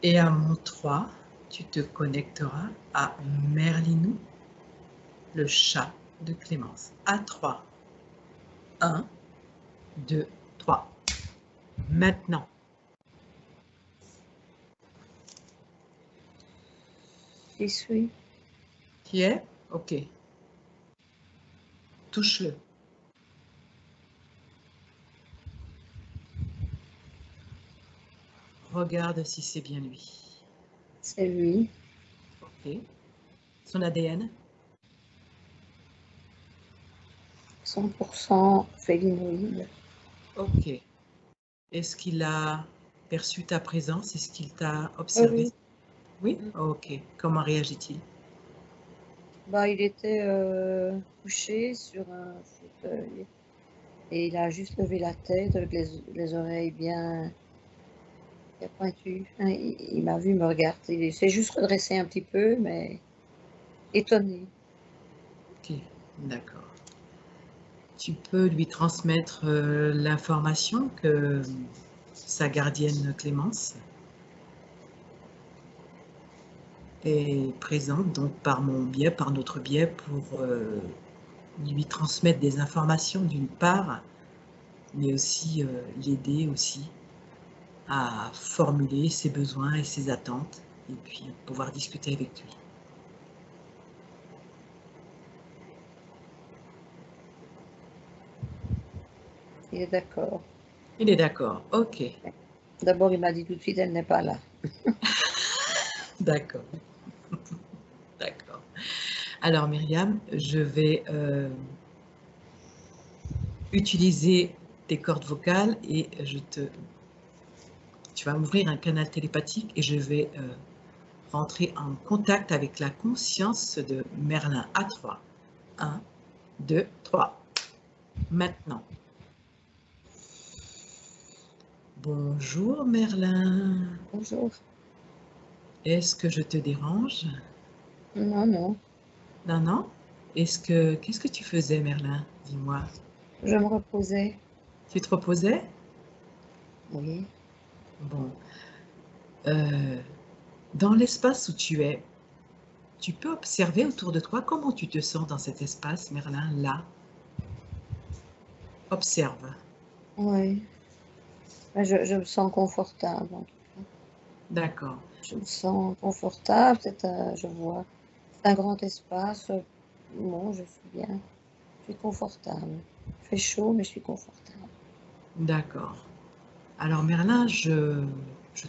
Et à mon 3, tu te connecteras à Merlinou, le chat de Clémence. À 3. 1, 2, 3. Maintenant. J'y suis. Tu y es? Ok. Touche-le. Regarde si c'est bien lui. C'est lui. Ok. Son ADN? 100% félinoïde. Ok. Est-ce qu'il a perçu ta présence? Est-ce qu'il t'a observé? Oui. Oui? Ok. Comment réagit-il? Bah, il était couché sur un fauteuil et il a juste levé la tête avec les oreilles bien pointues. Hein, il m'a vu me regarder. Il s'est juste redressé un petit peu, mais étonné. Ok. D'accord. Tu peux lui transmettre l'information que sa gardienne Clémence est présente, donc par mon biais, par notre biais, pour lui transmettre des informations d'une part, mais aussi l'aider aussi à formuler ses besoins et ses attentes, et puis pouvoir discuter avec lui. Il est d'accord. Il est d'accord, ok, D'abord, il m'a dit tout de suite, elle n'est pas là. d'accord, d'accord. Alors Myriam, je vais utiliser tes cordes vocales et tu vas m'ouvrir un canal télépathique et je vais rentrer en contact avec la conscience de Merlin à 3. 1, 2, 3. Maintenant. Bonjour Merlin. Bonjour. Est-ce que je te dérange? Non, non. Non, non. Qu'est-ce que tu faisais Merlin? Dis-moi. Je me reposais. Tu te reposais? Oui. Bon. Euh, dans l'espace où tu es, tu peux observer autour de toi comment tu te sens dans cet espace, Merlin, là. Observe. Oui. Je me sens confortable, en tout cas. D'accord. Je me sens confortable. Je vois, c'est un grand espace. Bon, je suis bien. Je suis confortable. Il fait chaud, mais je suis confortable. D'accord. Alors Merlin, je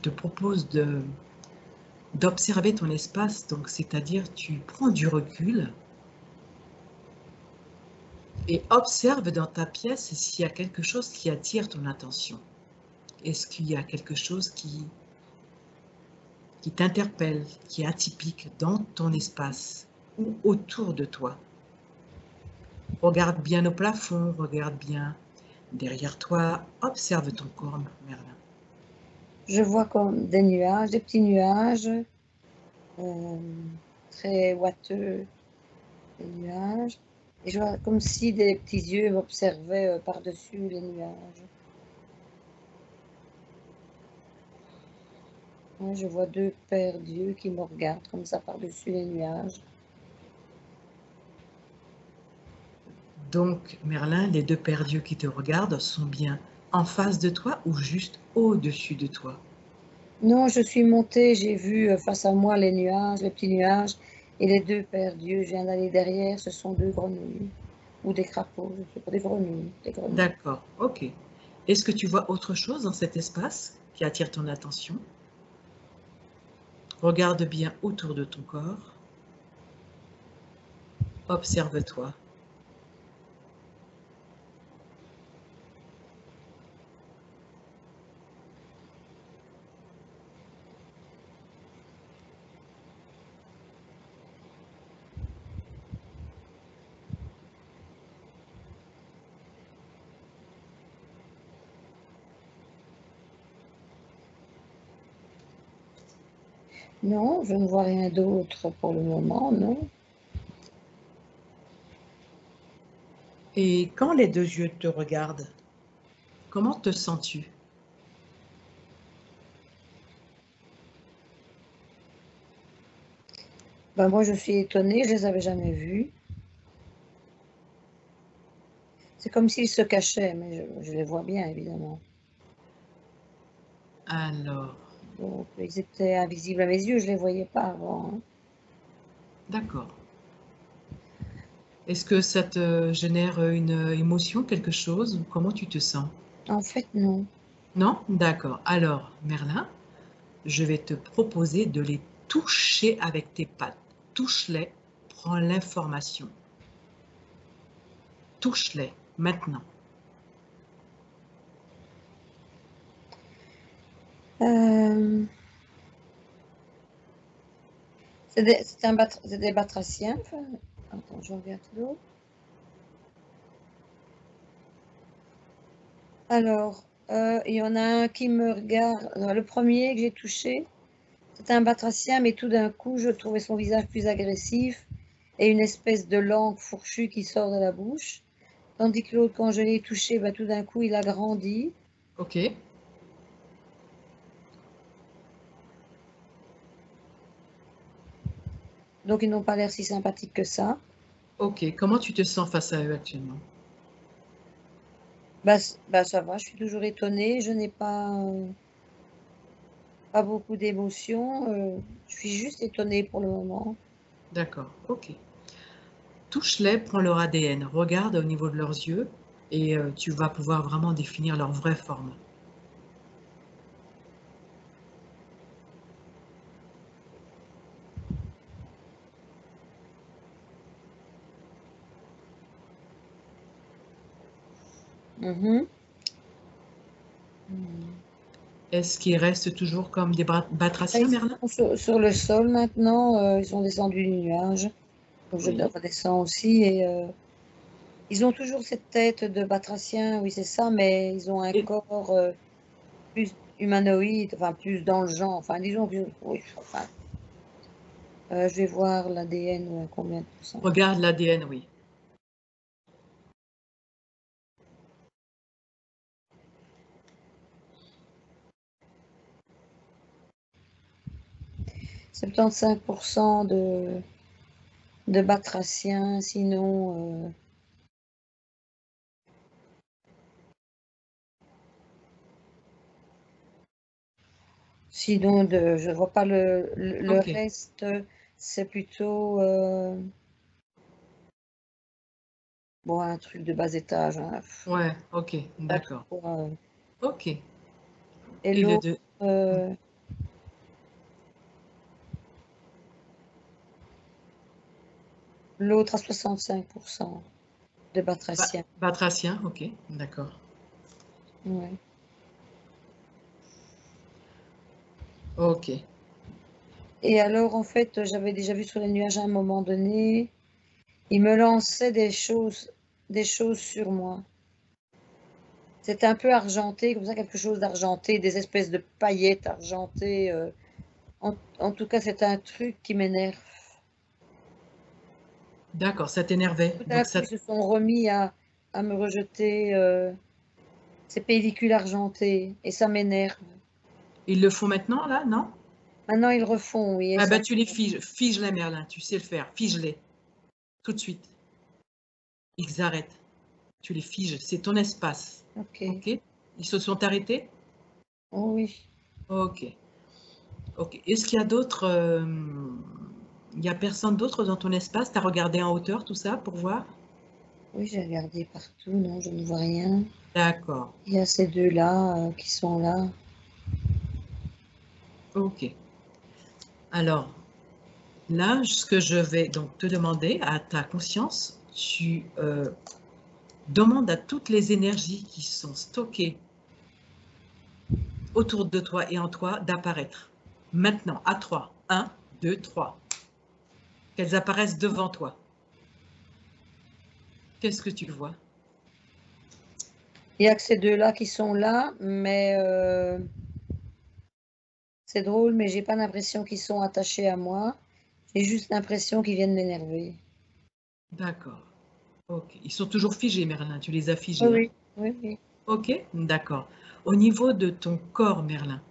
te propose d'observer ton espace, donc c'est-à-dire tu prends du recul et observe dans ta pièce s'il y a quelque chose qui attire ton attention. Est-ce qu'il y a quelque chose qui t'interpelle, qui est atypique dans ton espace ou autour de toi? Regarde bien au plafond, regarde bien derrière toi, observe ton corps, Merlin. Je vois comme des nuages, des petits nuages, très ouateux, des nuages. Et je vois comme si des petits yeux m'observaient par-dessus les nuages. Ouais, je vois deux paires d'yeux qui me regardent comme ça par-dessus les nuages. Donc, Merlin, les deux paires d'yeux qui te regardent sont bien en face de toi ou juste au-dessus de toi? Non, je suis montée, j'ai vu face à moi les nuages, les petits nuages, et les deux paires d'yeux. Je viens d'aller derrière, ce sont deux grenouilles ou des crapauds, je ne sais pas, des grenouilles, des grenouilles. D'accord, ok. Est-ce que tu vois autre chose dans cet espace qui attire ton attention? Regarde bien autour de ton corps. Observe-toi. Non, je ne vois rien d'autre pour le moment, non. Et quand les deux yeux te regardent, comment te sens-tu? Ben, moi, je suis étonnée, je les avais jamais vus. C'est comme s'ils se cachaient, mais je les vois bien, évidemment. Alors, Donc, ils étaient invisibles à mes yeux, je les voyais pas avant, hein. d'accord. Est-ce que ça te génère une émotion, quelque chose, ou comment tu te sens? En fait, non. Non? D'accord. Alors, Merlin, je vais te proposer de les toucher avec tes pattes. Touche-les, prends l'information. Touche-les, maintenant. Euh, c'est des batraciens. Enfin, attends, je regarde l'autre. Alors, il y en a un qui me regarde. Alors, le premier que j'ai touché, c'était un batracien, mais tout d'un coup, je trouvais son visage plus agressif et une espèce de langue fourchue qui sort de la bouche. Tandis que l'autre, quand je l'ai touché, bah, tout d'un coup, il a grandi. Ok. Donc, ils n'ont pas l'air si sympathiques que ça. Ok. Comment tu te sens face à eux actuellement? Bah, ça va, je suis toujours étonnée. Je n'ai pas beaucoup d'émotions. Je suis juste étonnée pour le moment. D'accord. Ok. Touche-les, prends leur ADN, regarde au niveau de leurs yeux et tu vas pouvoir vraiment définir leur vraie forme. Mhm. Mm. Est-ce qu'ils restent toujours comme des Là, batraciens, ils Merlin? sont sur le sol maintenant. Ils sont descendus du nuage. Donc, je Oui. redescends aussi. Et ils ont toujours cette tête de batracien, oui, c'est ça, mais ils ont un Et, corps plus humanoïde, enfin, plus dans le genre. Enfin, disons que, oui, enfin, je vais voir l'ADN, ouais, combien de pourcents. regarde l'ADN, oui. 75% de batraciens, sinon, je ne vois pas le Ok. reste, c'est plutôt bon, un truc de bas étage, hein, Ouais, ok, pas trop d'accord. quoi. Ok. Et Et le l'autre, deux. euh, l'autre à 65% de batraciens. Batracien, ok, d'accord. Ouais. Ok. Et alors, en fait, j'avais déjà vu sur les nuages à un moment donné, ils me lançaient des choses sur moi. C'était un peu argenté, comme ça, quelque chose d'argenté, des espèces de paillettes argentées. En tout cas, c'est un truc qui m'énerve. D'accord, ça t'énervait. Tout à Donc coup, ça, ils se sont remis à me rejeter ces pellicules argentées, et ça m'énerve. ils le font maintenant, là, non? Maintenant, ils refont, oui, et Ah ça bah tu les m'énerve. figes. Fige-les, Merlin, tu sais le faire. Fige-les, tout de suite. Ils arrêtent. Tu les figes. C'est ton espace. Ok. Ok? Ils se sont arrêtés? Oh, oui. Ok. Ok. Est-ce qu'il y a d'autres... il n'y a personne d'autre dans ton espace? Tu as regardé en hauteur tout ça pour voir? Oui, j'ai regardé partout, non, je ne vois rien. D'accord. Il y a ces deux-là qui sont là. Ok. Alors, là, ce que je vais donc te demander à ta conscience, tu demandes à toutes les énergies qui sont stockées autour de toi et en toi d'apparaître. Maintenant, à 3. 1, 2, 3. Qu'elles apparaissent devant toi. Qu'est-ce que tu vois? Il y a que ces deux-là qui sont là, mais c'est drôle, mais j'ai pas l'impression qu'ils sont attachés à moi. J'ai juste l'impression qu'ils viennent m'énerver. D'accord. Ok. Ils sont toujours figés, Merlin. Tu les as Oui, figés, hein? oui, oui, oui. Ok, d'accord. Au niveau de ton corps, Merlin,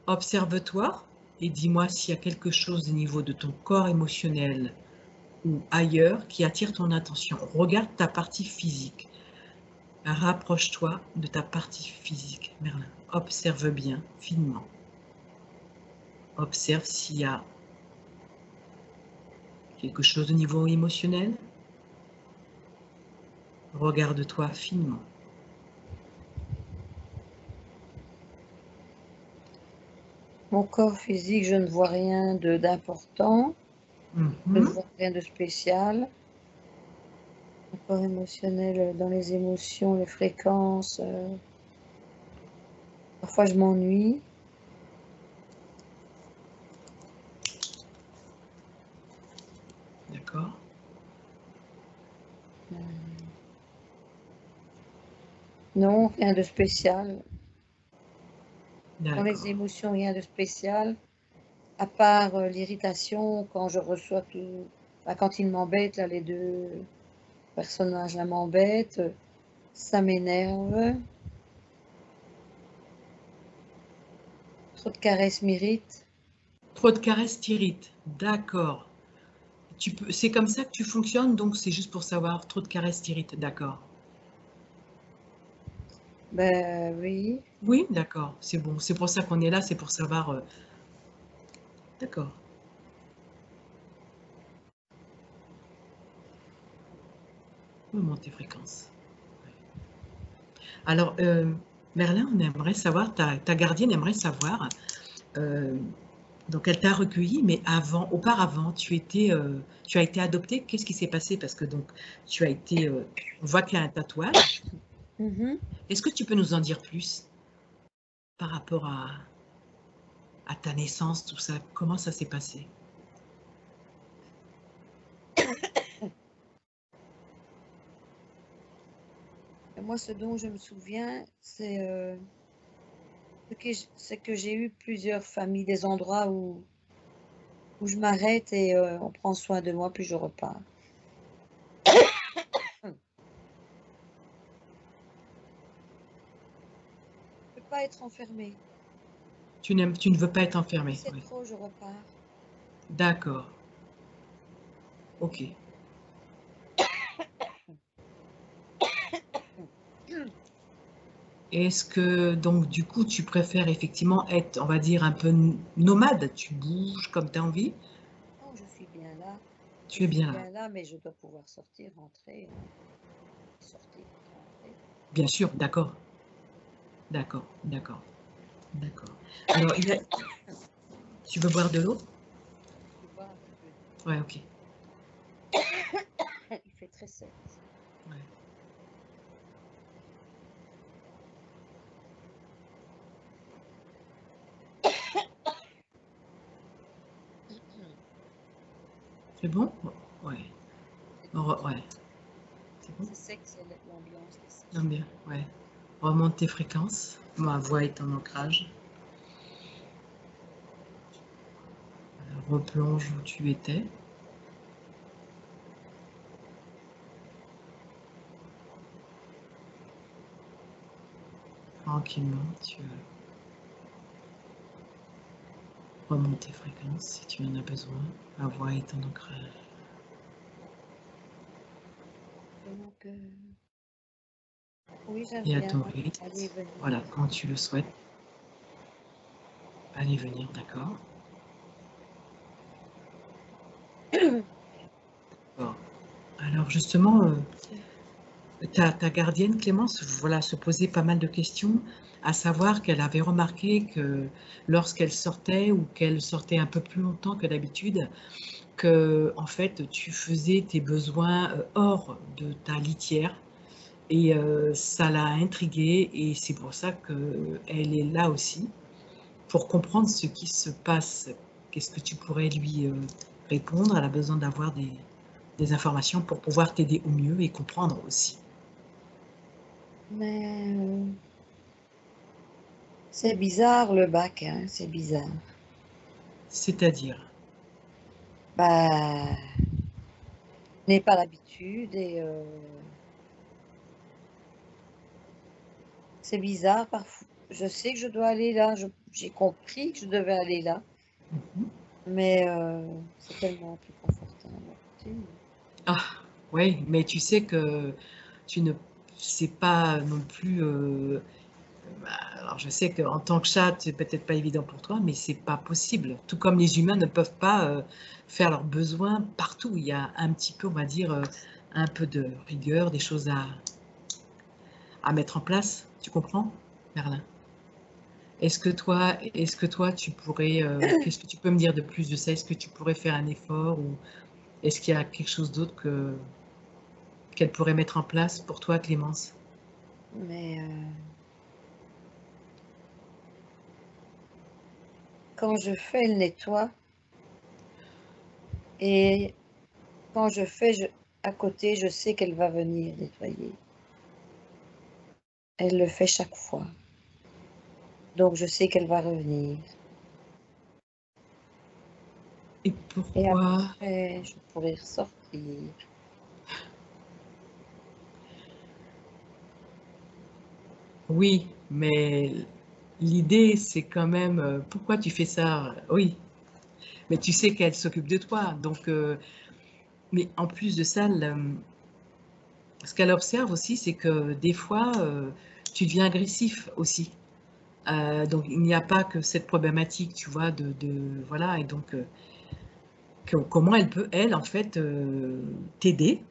observe-toi et dis-moi s'il y a quelque chose au niveau de ton corps émotionnel ou ailleurs qui attire ton attention. Regarde ta partie physique. Rapproche-toi de ta partie physique, Merlin. Observe bien, finement. Observe s'il y a quelque chose au niveau émotionnel. Regarde-toi finement. Mon corps physique, je ne vois rien d'important. Je ne vois rien de spécial. Mon corps émotionnel, dans les émotions, les fréquences, parfois je m'ennuie. D'accord. Non, rien de spécial. Dans les D'accord. émotions, rien de spécial. À part l'irritation quand je reçois tout. Bah, quand ils m'embêtent, là, les deux personnages là m'embêtent, ça m'énerve. Trop de caresses m'irritent. Trop de caresses t'irritent. D'accord. C'est comme ça que tu fonctionnes, donc c'est juste pour savoir, trop de caresses t'irritent. D'accord. Ben oui. Oui, d'accord. C'est bon. C'est pour ça qu'on est là, c'est pour savoir. D'accord. Augmente tes fréquences. Alors, Merlin, on aimerait savoir, ta gardienne aimerait savoir, donc elle t'a recueilli, mais auparavant, tu as été adopté. Qu'est-ce qui s'est passé? Parce que donc, tu as été, on voit qu'il y a un tatouage. Est-ce que tu peux nous en dire plus par rapport à ta naissance, tout ça? Comment ça s'est passé? Et moi, ce dont je me souviens, c'est que j'ai eu plusieurs familles, des endroits où je m'arrête et on prend soin de moi, puis je repars. Je ne peux pas être enfermée. Tu ne veux pas être Si enfermé. c'est Oui. trop, je repars. D'accord. Ok. Est-ce que, donc, du coup, tu préfères effectivement être, on va dire, un peu nomade? Tu bouges comme tu as envie? Oh, je suis bien là. Je Tu es suis bien là. bien là, mais je dois pouvoir sortir, rentrer, sortir, rentrer. Bien sûr, d'accord. D'accord, d'accord, d'accord. Alors, tu veux boire de l'eau? Je vais boire un petit peu d'eau. Ouais, ok. Il fait très sec ici. Ouais. C'est bon? Ouais. Ouais. C'est bon? C'est sec, c'est l'ambiance qui est Non, sèche. bien, ouais. Remonte tes fréquences. Ma voix est en ancrage. Replonge où tu étais. Tranquillement, tu remontes tes fréquences si tu en as besoin. Ma voix est en ancrage. Donc, oui, j'aime Et à bien ton rythme, aller et venir. voilà, quand tu le souhaites, aller venir, d'accord? Bon. Alors justement, ta gardienne Clémence, voilà, se posait pas mal de questions, à savoir qu'elle avait remarqué que lorsqu'elle sortait ou qu'elle sortait un peu plus longtemps que d'habitude, que en fait, tu faisais tes besoins hors de ta litière et ça l'a intriguée et c'est pour ça qu'elle est là aussi pour comprendre ce qui se passe. Qu'est-ce que tu pourrais lui répondre? Elle a besoin d'avoir des informations pour pouvoir t'aider au mieux et comprendre aussi. Mais c'est bizarre le bac, hein, c'est bizarre. C'est-à-dire, Bah, je n'ai pas l'habitude et c'est bizarre parfois. Je sais que je dois aller là, j'ai compris que je devais aller là, Mhm. Mais c'est tellement plus confortable à côté. Ah, oui, mais tu sais que tu ne, c'est pas non plus. Bah, alors je sais qu'en tant que chat, c'est peut-être pas évident pour toi, mais c'est pas possible. Tout comme les humains ne peuvent pas faire leurs besoins partout. Il y a un petit peu, on va dire, un peu de rigueur, des choses à mettre en place. Tu comprends, Merlin? Est-ce que toi, tu pourrais, qu'est-ce que tu peux me dire de plus de ça? Est-ce que tu pourrais faire un effort ou est-ce qu'il y a quelque chose d'autre qu'elle pourrait mettre en place pour toi, Clémence? Mais quand je fais, elle nettoie. Et quand je fais, à côté, je sais qu'elle va venir nettoyer. Elle le fait chaque fois. Donc je sais qu'elle va revenir. Et Et pourquoi? après, je pourrai ressortir. Oui, mais l'idée, c'est quand même, pourquoi tu fais ça? Oui, mais tu sais qu'elle s'occupe de toi. Donc, mais en plus de ça, ce qu'elle observe aussi, c'est que des fois, tu deviens agressif aussi. Donc, il n'y a pas que cette problématique, tu vois, voilà. Et donc, comment elle peut, elle, en fait, t'aider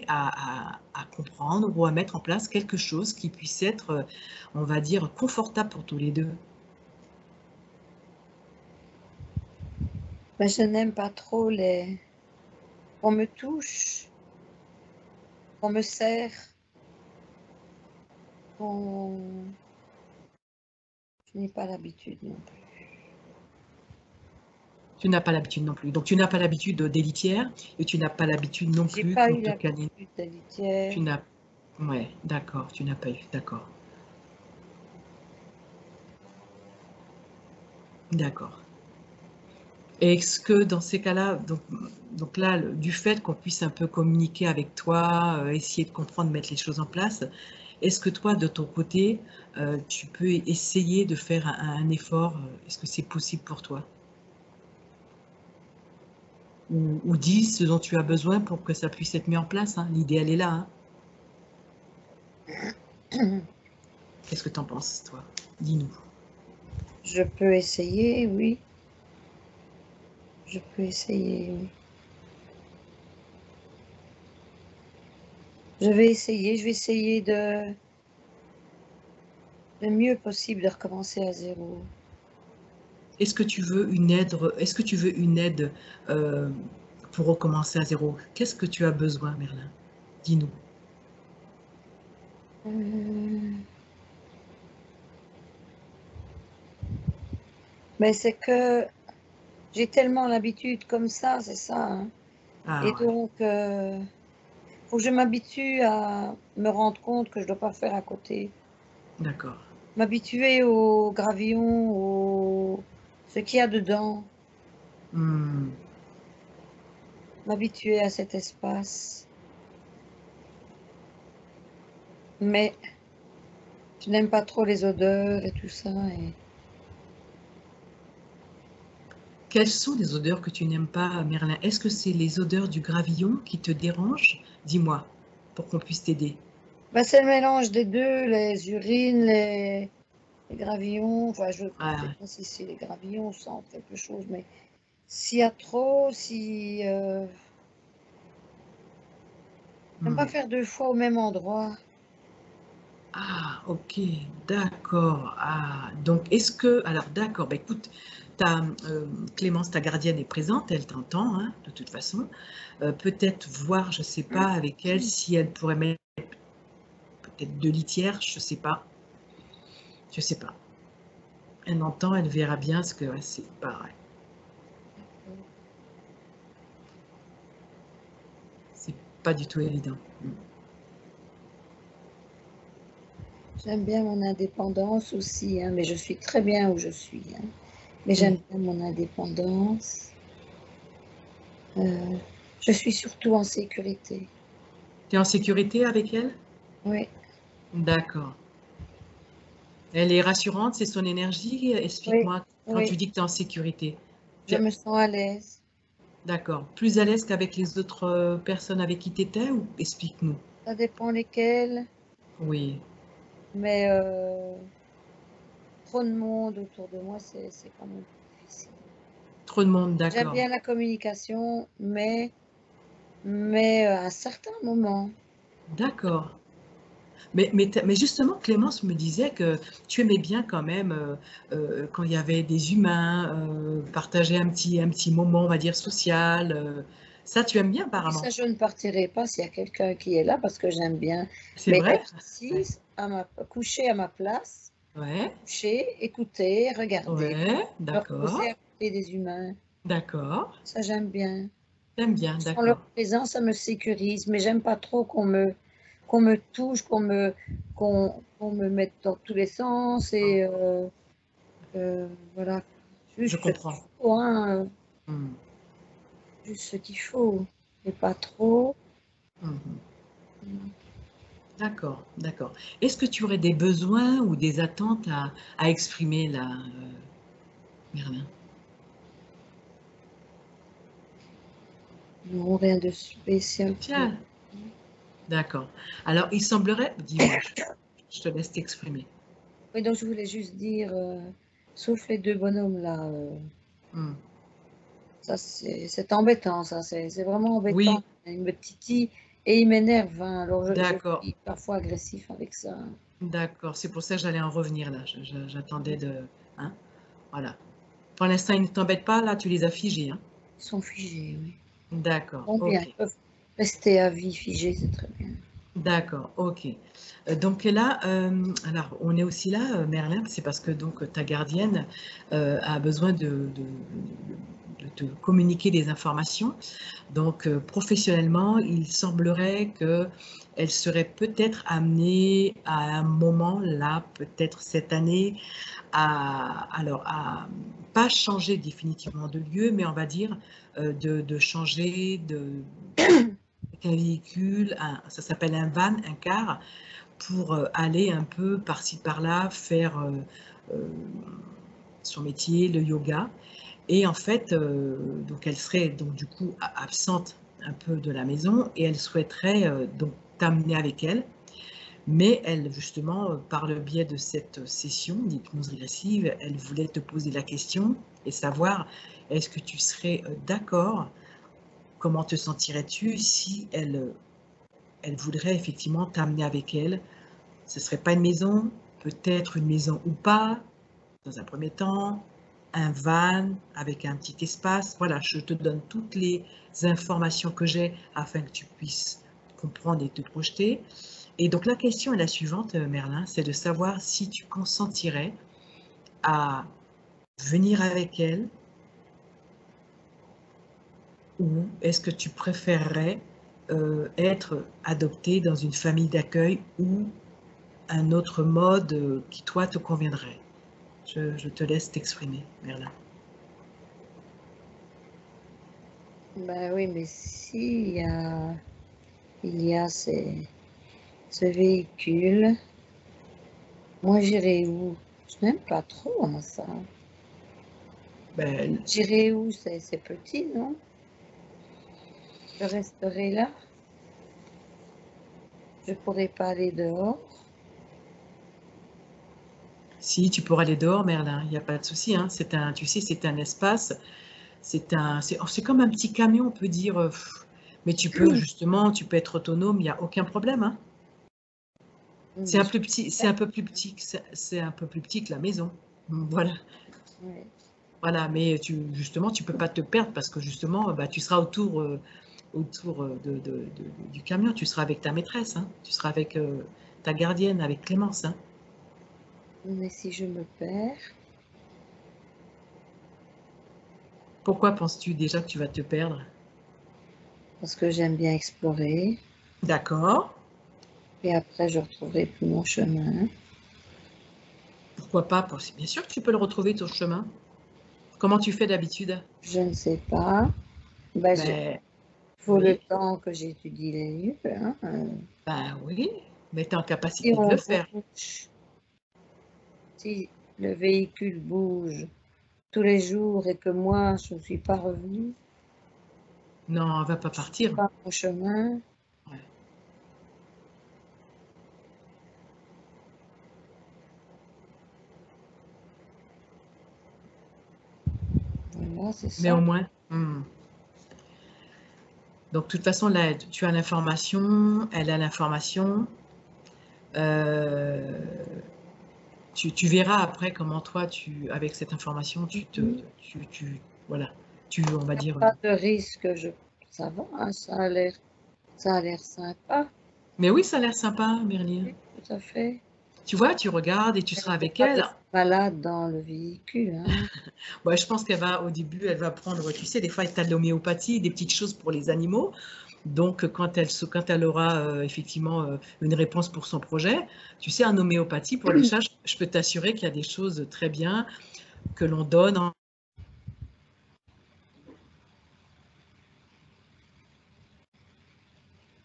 à comprendre ou à mettre en place quelque chose qui puisse être, on va dire, confortable pour tous les deux. Mais je n'aime pas trop qu'on me touche, qu'on me serre, qu'on... Je n'ai pas l'habitude non plus. Tu n'as pas l'habitude non plus. Donc, tu n'as pas l'habitude des litières et tu n'as pas l'habitude non J'ai plus pas qu'on eu te câline. l'habitude de litière. Tu n'as, ouais, d'accord, tu n'as pas eu, d'accord, d'accord. Et est-ce que dans ces cas-là, donc là, du fait qu'on puisse un peu communiquer avec toi, essayer de comprendre, mettre les choses en place, est-ce que toi, de ton côté, tu peux essayer de faire un effort? Est-ce que c'est possible pour toi? Ou dis ce dont tu as besoin pour que ça puisse être mis en place, hein. L'idée, elle est là, hein. Qu'est-ce que tu en penses, toi? Dis-nous. Je peux essayer, oui. Je peux essayer, oui. Je vais essayer le mieux possible de recommencer à zéro. Est-ce que tu veux une aide, est-ce que tu veux une aide pour recommencer à zéro? Qu'est-ce que tu as besoin, Merlin? Dis-nous. Euh, Mais c'est que j'ai tellement l'habitude comme ça, c'est ça, hein. Et Ah ouais, donc, faut que je m'habitue à me rendre compte que je dois pas faire à côté. d'accord. M'habituer au gravillon, ce qu'il y a dedans. Hmm. M'habituer à cet espace. Mais je n'aime pas trop les odeurs et tout ça. Quelles sont les odeurs que tu n'aimes pas, Merlin? Est-ce que c'est les odeurs du gravillon qui te dérangent? Dis-moi, pour qu'on puisse t'aider. Bah, c'est le mélange des deux, les urines, les gravillons. Enfin, je ne sais Ah, pas si c'est les gravillons sentent quelque chose, mais s'il y a trop, si... J'aime pas hmm. faire 2 fois au même endroit. Ah, ok, d'accord. Ah, donc est-ce que, alors d'accord, bah écoute, Clémence, ta gardienne est présente, elle t'entend, hein, de toute façon. Peut-être voir, je sais pas, avec elle si elle pourrait mettre peut-être 2 litières, je sais pas, je sais pas. Elle entend, elle verra bien ce que ouais, c'est pareil. C'est pas du tout évident. Mm. J'aime bien mon indépendance aussi, hein, mais je suis très bien où je suis, hein. Mais j'aime Oui. bien mon indépendance. Euh, je suis surtout en sécurité. Tu es en sécurité avec elle? Oui, D'accord. Elle est rassurante, c'est son énergie? Oui, Explique-moi, quand tu oui, dis que tu es en sécurité. Tu je es me sens à l'aise. d'accord. Plus à l'aise qu'avec les autres personnes avec qui tu étais ou explique-nous? Ça dépend lesquels, Oui, mais trop de monde autour de moi, c'est quand même difficile. trop de monde, J'aime d'accord. bien la communication, mais à un certain moment. D'accord. Mais justement, Clémence me disait que tu aimais bien quand même, quand il y avait des humains, partager un petit moment, on va dire, social. Ça, tu aimes bien Oui, ça, apparemment. je ne partirai pas s'il y a quelqu'un qui est là parce que j'aime bien, C'est mais vrai? être Ouais. assise couchée à ma place, Ouais, couchée, écouter, regarder, ouais, me reposer à d'accord, côté des humains. d'accord. Ça, j'aime bien. T'aimes bien, Je sens leur d'accord. présence, ça me sécurise, mais j'aime pas trop qu'on me touche, qu'on me mette dans tous les sens et voilà, Je juste ce qu'il comprends. faut, hein, Hmm, juste ce qu'il faut et pas trop. mhm. Mmh. D'accord, d'accord. Est-ce que tu aurais des besoins ou des attentes à exprimer là, Merlin? Non, rien de spécial pour le Tiens, moment. d'accord. Alors, il semblerait, dis-moi, je te laisse t'exprimer. Oui, donc je voulais juste dire, sauf les 2 bonhommes là, Hmm. ça c'est embêtant ça, c'est vraiment embêtant. Oui, Il me titille et il m'énerve, hein, alors je d'accord, suis parfois agressif avec ça. d'accord. C'est pour ça que j'allais en revenir là. J'attendais Mmh. de, hein, voilà. Pour l'instant, ils ne t'embêtent pas, là, tu les as figés, hein. Ils sont figés, oui. D'accord, Bon bien, ok. ils peuvent rester à vie figés, c'est très bien. D'accord, ok. Donc là, alors on est aussi là, Merlin, c'est parce que donc ta gardienne a besoin de te communiquer des informations. Donc professionnellement, il semblerait que elle serait peut-être amenée à un moment là, peut-être cette année, à pas changer définitivement de lieu, mais on va dire de changer qu'un véhicule, ça s'appelle un van, un car, pour aller un peu par-ci par-là, faire euh, son métier, le yoga. Et en fait, donc elle serait donc du coup absente un peu de la maison et elle souhaiterait donc t'amener avec elle. Mais elle, justement, par le biais de cette session d'hypnose régressive, elle voulait te poser la question et savoir est-ce que tu serais d'accord, comment te sentirais-tu si elle voudrait effectivement t'amener avec elle. Ce ne serait pas une maison, peut-être une maison ou pas, dans un premier temps, un van avec un petit espace. Voilà, je te donne toutes les informations que j'ai afin que tu puisses comprendre et te projeter. Et donc la question est la suivante, Merlin, c'est de savoir si tu consentirais à venir avec elle ou est-ce que tu préférerais être adopté dans une famille d'accueil ou un autre mode qui, toi, te conviendrait. Je te laisse t'exprimer, Merlin. Bah oui, mais il y a ce véhicule, moi j'irai où? Je n'aime pas trop moi ça. Ben, J'irai où? C'est petit, non? Je resterai là? Je pourrai pas aller dehors? si tu pourras aller dehors, Merlin, il n'y a pas de souci. Hein. Tu sais, c'est un espace. C'est comme un petit camion, on peut dire. Mais tu peux justement, tu peux être autonome, il n'y a aucun problème. Hein. C'est Mais un je plus petit, c'est un peu plus petit, c'est un peu plus petit que la maison. Voilà, ouais. voilà. Mais justement, tu peux pas te perdre parce que justement, bah, tu seras autour du camion. Tu seras avec ta maîtresse, hein. Tu seras avec ta gardienne, avec Clémence. Hein. Mais si je me perds, Pourquoi penses-tu déjà que tu vas te perdre? parce que j'aime bien explorer, D'accord. et après je retrouverai plus mon chemin. Pourquoi pas? Bien sûr que tu peux le retrouver, ton chemin. Comment tu fais d'habitude? Je ne sais pas. Ben, Ben faut le oui, temps que j'étudie les livres, hein, ben oui, mais tu es en si capacité de le on faire. bouge, si le véhicule bouge tous les jours et que moi, je ne suis pas revenue, Non, elle va pas je ne suis partir. pas au chemin, Ouais. voilà, c'est Mais au ça. moins. Donc, de toute façon, là, tu as l'information, elle a l'information. Euh, tu verras après comment toi, avec cette information, Mhm. voilà, on va Il n'y a dire. pas de risque, ça va, hein, ça a l'air sympa, Mais oui, ça a l'air sympa, Merlin. oui, tout à fait. Tu vois, tu regardes et tu Elle seras ne peut avec pas elle. devenir malade dans le véhicule, hein. Ouais, je pense au début, elle va prendre, tu sais, des fois, tu as de l'homéopathie, des petites choses pour les animaux. Donc, quand elle aura effectivement une réponse pour son projet, tu sais, en homéopathie, pour les chats, je peux t'assurer qu'il y a des choses très bien que l'on donne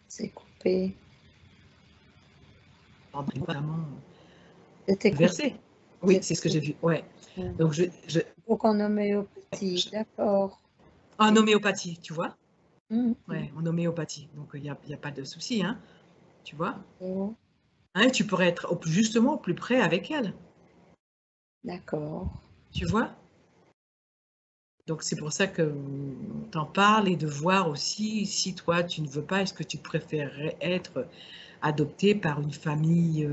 C'est coupé. vraiment C'était coupé. versé. Oui, C'était c'est ce que j'ai coupé. vu. Ouais. Ouais. Donc, Donc en homéopathie, d'accord. en Et homéopathie, tu vois. mhm, Ouais, en homéopathie. Donc, il y a pas de souci, hein, tu vois. d'accord, Hein, tu pourrais être justement au plus près avec elle, d'accord. tu vois. Donc, c'est pour ça que t'en parles et de voir aussi si toi, tu ne veux pas, est-ce que tu préférerais être adopté par une famille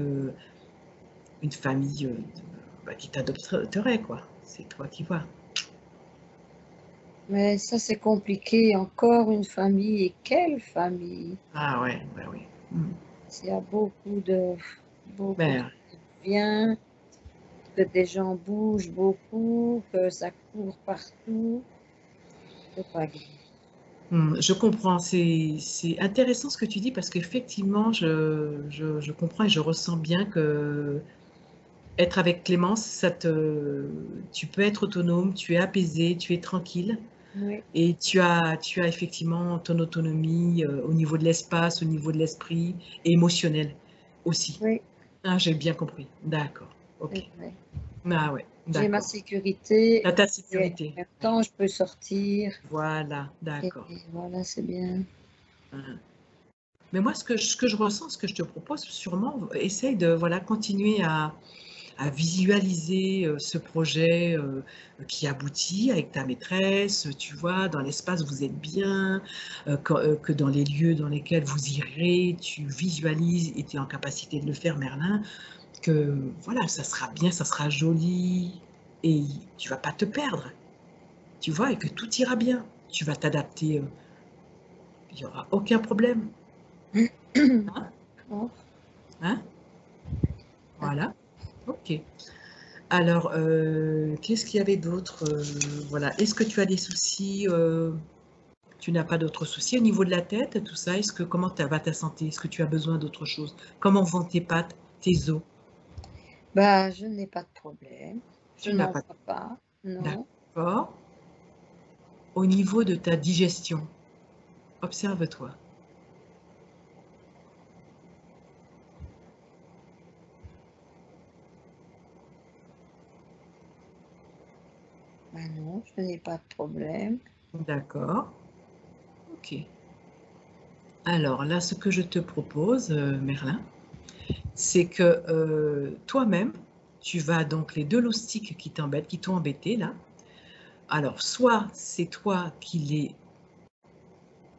bah, qui t'adopterait, quoi. C'est toi qui vois. Mais ça, c'est compliqué. Encore une famille. Et quelle famille? Ah ouais, bah oui. S'il y a beaucoup de Ben, vient, que des gens bougent beaucoup, que ça court partout, c'est pas grave. je comprends. C'est intéressant ce que tu dis parce qu'effectivement, je comprends et je ressens bien que être avec Clémence, tu peux être autonome, tu es apaisé, tu es tranquille. Oui, Et tu as effectivement ton autonomie au niveau de l'espace, au niveau de l'esprit et émotionnel aussi. oui, Ah, j'ai bien compris. D'accord. c'est Ok. vrai. Ah ouais, J'ai ma d'accord. sécurité T'as ta et en sécurité. même Ouais. temps, je peux sortir. Voilà, Et d'accord. voilà, c'est bien. Hein. Mais moi, ce que je ressens, ce que je te propose, sûrement, essaye de voilà, continuer à visualiser ce projet qui aboutit avec ta maîtresse, tu vois, dans l'espace vous êtes bien, que dans les lieux dans lesquels vous irez, tu visualises et tu es en capacité de le faire, Merlin, que voilà, ça sera bien, ça sera joli et tu vas pas te perdre, tu vois, et que tout ira bien. Tu vas t'adapter, il n'y aura aucun problème. Hein, D'accord. hein, voilà, ok. Alors, qu'est-ce qu'il y avait d'autre voilà. Est-ce que tu as des soucis tu n'as pas d'autres soucis au niveau de la tête, tout ça? Comment va ta santé? Est-ce que tu as besoin d'autre chose? Comment vont tes pattes, tes os? Bah, je n'ai pas de problème. Je Tu n'as n'en pas. vois pas, non. D'accord. Au niveau de ta digestion, observe-toi. Bah non, je n'ai pas de problème. D'accord. Ok. Alors là, ce que je te propose, Merlin, c'est que toi-même, tu vas donc les deux loustiques qui t'ont embêté là. Alors, soit c'est toi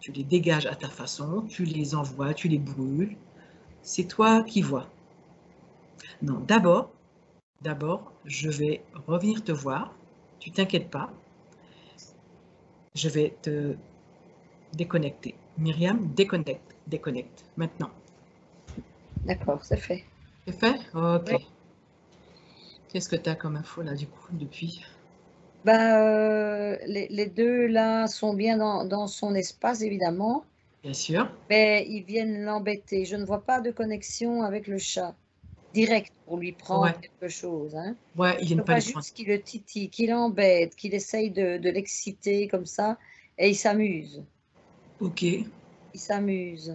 tu les dégages à ta façon, tu les envoies, tu les brûles. C'est toi qui vois. Non, d'abord, je vais revenir te voir. Tu t'inquiètes pas. Je vais te déconnecter. Myriam, déconnecte. Maintenant. D'accord, c'est fait. C'est fait? Ok. Oui. Qu'est-ce que tu as comme info là du coup depuis? Bah, les 2 là sont bien dans son espace évidemment, Bien sûr. mais ils viennent l'embêter. Je ne vois pas de connexion avec le chat, direct pour lui prendre Ouais. quelque chose, hein. Ouais, ils Je viennent pas vois les prendre. juste qu'il le titille, qu'il l'embête, qu'il essaye de l'exciter comme ça et il s'amuse. Ok. Il s'amuse.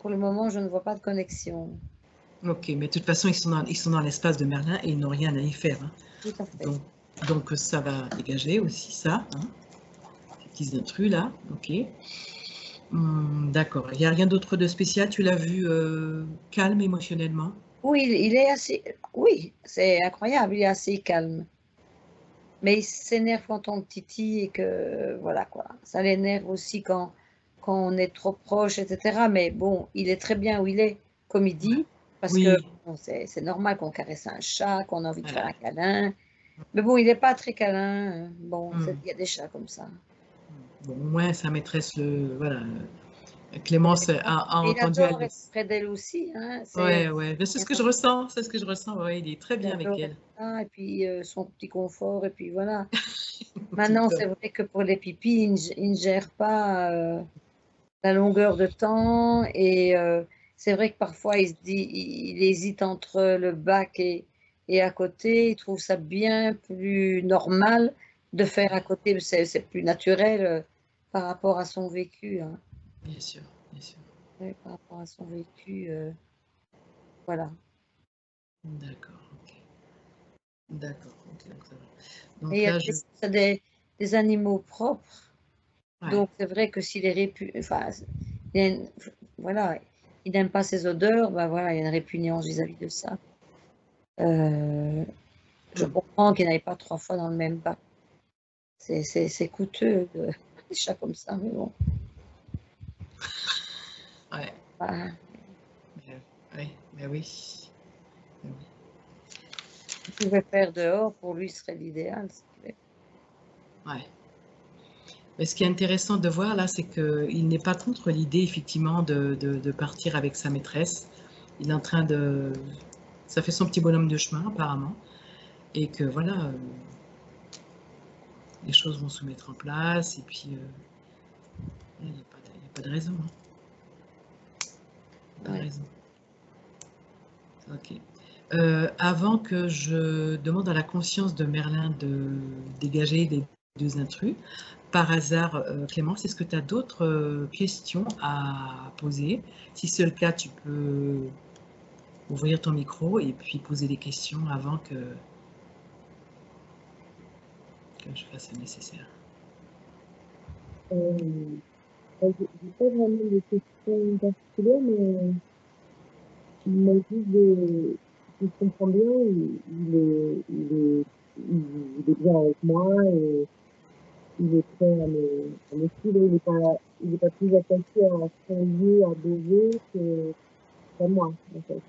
Pour le moment, je ne vois pas de connexion. Ok, mais de toute façon, ils sont dans l'espace de Merlin et ils n'ont rien à y faire, hein. Tout à fait. Donc, ça va dégager aussi ça, hein, ces petits intrus là, ok. D'accord, il n'y a rien d'autre de spécial, tu l'as vu calme émotionnellement? Oui, il est assez, oui, c'est incroyable, il est assez calme. Mais il s'énerve quand on le titille et que voilà quoi. Ça l'énerve aussi quand on est trop proche et cetera. Mais bon, il est très bien où il est, comme il Ouais. dit, parce que Oui, bon, c'est normal qu'on caresse un chat, qu'on a envie de faire voilà. un câlin. Mais bon, il est pas très câlin, bon, Hmm. il y a des chats comme ça. Bon, au moins, sa maîtresse, voilà, Clémence a Et il entendu adore être Alice. près d'elle aussi, hein, Ouais, ouais, c'est ce que je ressens, c'est ce que je ressens, ouais, il est très il bien avec adore être elle. là et puis, son petit confort et puis voilà. Tip Maintenant, top. c'est vrai que pour les pipis, il ne gère pas, la longueur de temps et c'est vrai que parfois il hésite entre le bac et à côté. Il trouve ça bien plus normal de faire à côté, c'est plus naturel, par rapport à son vécu, hein. Bien sûr, bien sûr. Ouais, par rapport à son vécu, voilà. D'accord, ok. D'accord, ok, donc ça va. Et il Donc y a là, je... c'est des animaux propres, Ouais. donc c'est vrai que s'il est enfin, il y a une voilà, il n'aime pas ces odeurs, bah, voilà, il y a une répugnance vis-à-vis de ça. Heu Je Hmm. comprends qu'ils n'aillent pas 3 fois dans le même bac. C'est coûteux de des chats comme ça, mais bon, Ouais, bah, mais, ouais, mais oui. Mais oui. s'il pouvait faire dehors, pour lui, ce serait l'idéal, s'il pouvait. Ouais. Mais ce qui est intéressant de voir là, c'est qu'il n'est pas contre l'idée effectivement de partir avec sa maîtresse. Il est en train de... Ça fait son petit bonhomme de chemin apparemment. Et que voilà, les choses vont se mettre en place. Et puis, il n'y a, a pas de raison, hein. Pas de Ouais. raison. Ok. Avant que je demande à la conscience de Merlin de dégager les deux intrus, par hasard, Clémence, est-ce que tu as d'autres questions à poser? Si c'est le cas, tu peux ouvrir ton micro et puis poser des questions avant que je fasse le nécessaire. Euh, j'ai pas vraiment de questions particulières, mais juste si je comprends bien, il est bien avec moi et il est prêt à me suivre. Il est pas plus attaché à son lieu, à baiser qu'à moi, en fait.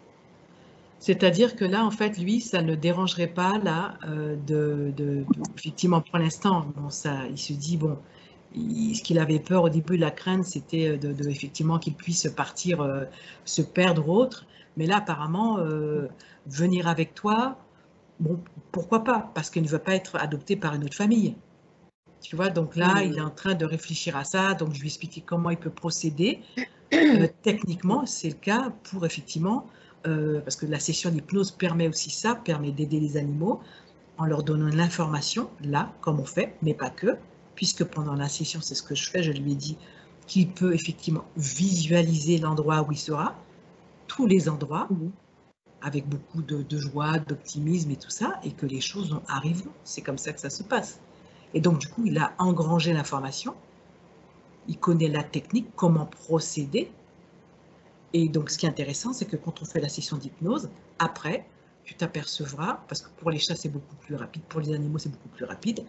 C'est-à-dire que là, en fait, lui, ça ne dérangerait pas, là, effectivement, pour l'instant, bon, ça, il se dit, bon, ce qu'il avait peur au début, la crainte, c'était effectivement qu'il puisse partir, se perdre ou autre. Mais là, apparemment, venir avec toi, bon, pourquoi pas? Parce qu'il ne veut pas être adopté par une autre famille. Tu vois, donc là, il est en train de réfléchir à ça. Donc, je lui ai expliqué comment il peut procéder. Techniquement, c'est le cas pour effectivement, parce que la session d'hypnose permet aussi ça, permet d'aider les animaux en leur donnant l'information, là, comme on fait, mais pas que, puisque pendant la session, c'est ce que je fais, je lui ai dit qu'il peut effectivement visualiser l'endroit où il sera, tous les endroits, Mhm. avec beaucoup de joie, d'optimisme et tout ça, et que les choses arriveront. C'est comme ça que ça se passe. Et donc, du coup, il a engrangé l'information, il connaît la technique, comment procéder. Et donc, ce qui est intéressant, c'est que quand on fait la session d'hypnose, après, tu t'apercevras, parce que pour les chats, c'est beaucoup plus rapide, pour les animaux, c'est beaucoup plus rapide,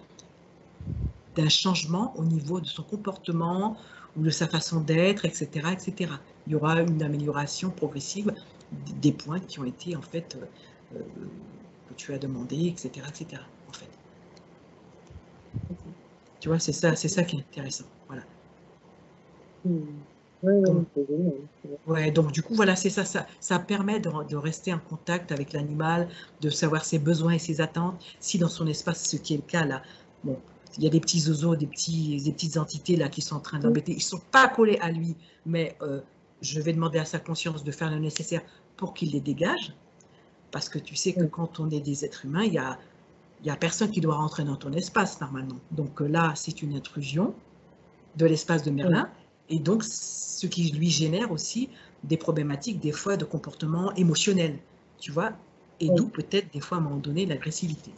d'un changement au niveau de son comportement ou de sa façon d'être, etc., etc. Il y aura une amélioration progressive des points qui ont été, en fait, que tu as demandé, etc., etc., en fait. Tu vois, c'est ça qui est intéressant. Voilà. Mhm. Ouais, ouais, Donc, mais c'est génial. ouais, donc du coup, voilà, c'est ça, ça permet de rester en contact avec l'animal, de savoir ses besoins et ses attentes. Si dans son espace, ce qui est le cas là, bon, il y a des petits oiseaux, des petites entités là qui sont en train de Mhm. l'embêter. Ils ne sont pas collés à lui, mais je vais demander à sa conscience de faire le nécessaire pour qu'il les dégage. Parce que tu sais que Mhm. quand on est des êtres humains, il y a personne qui doit rentrer dans ton espace normalement. Donc là, c'est une intrusion de l'espace de Mhm. Merlin, et donc ce qui lui génère aussi des problématiques, des fois, de comportement émotionnel, tu vois, et d'où peut-être, des fois, à un moment donné, l'agressivité.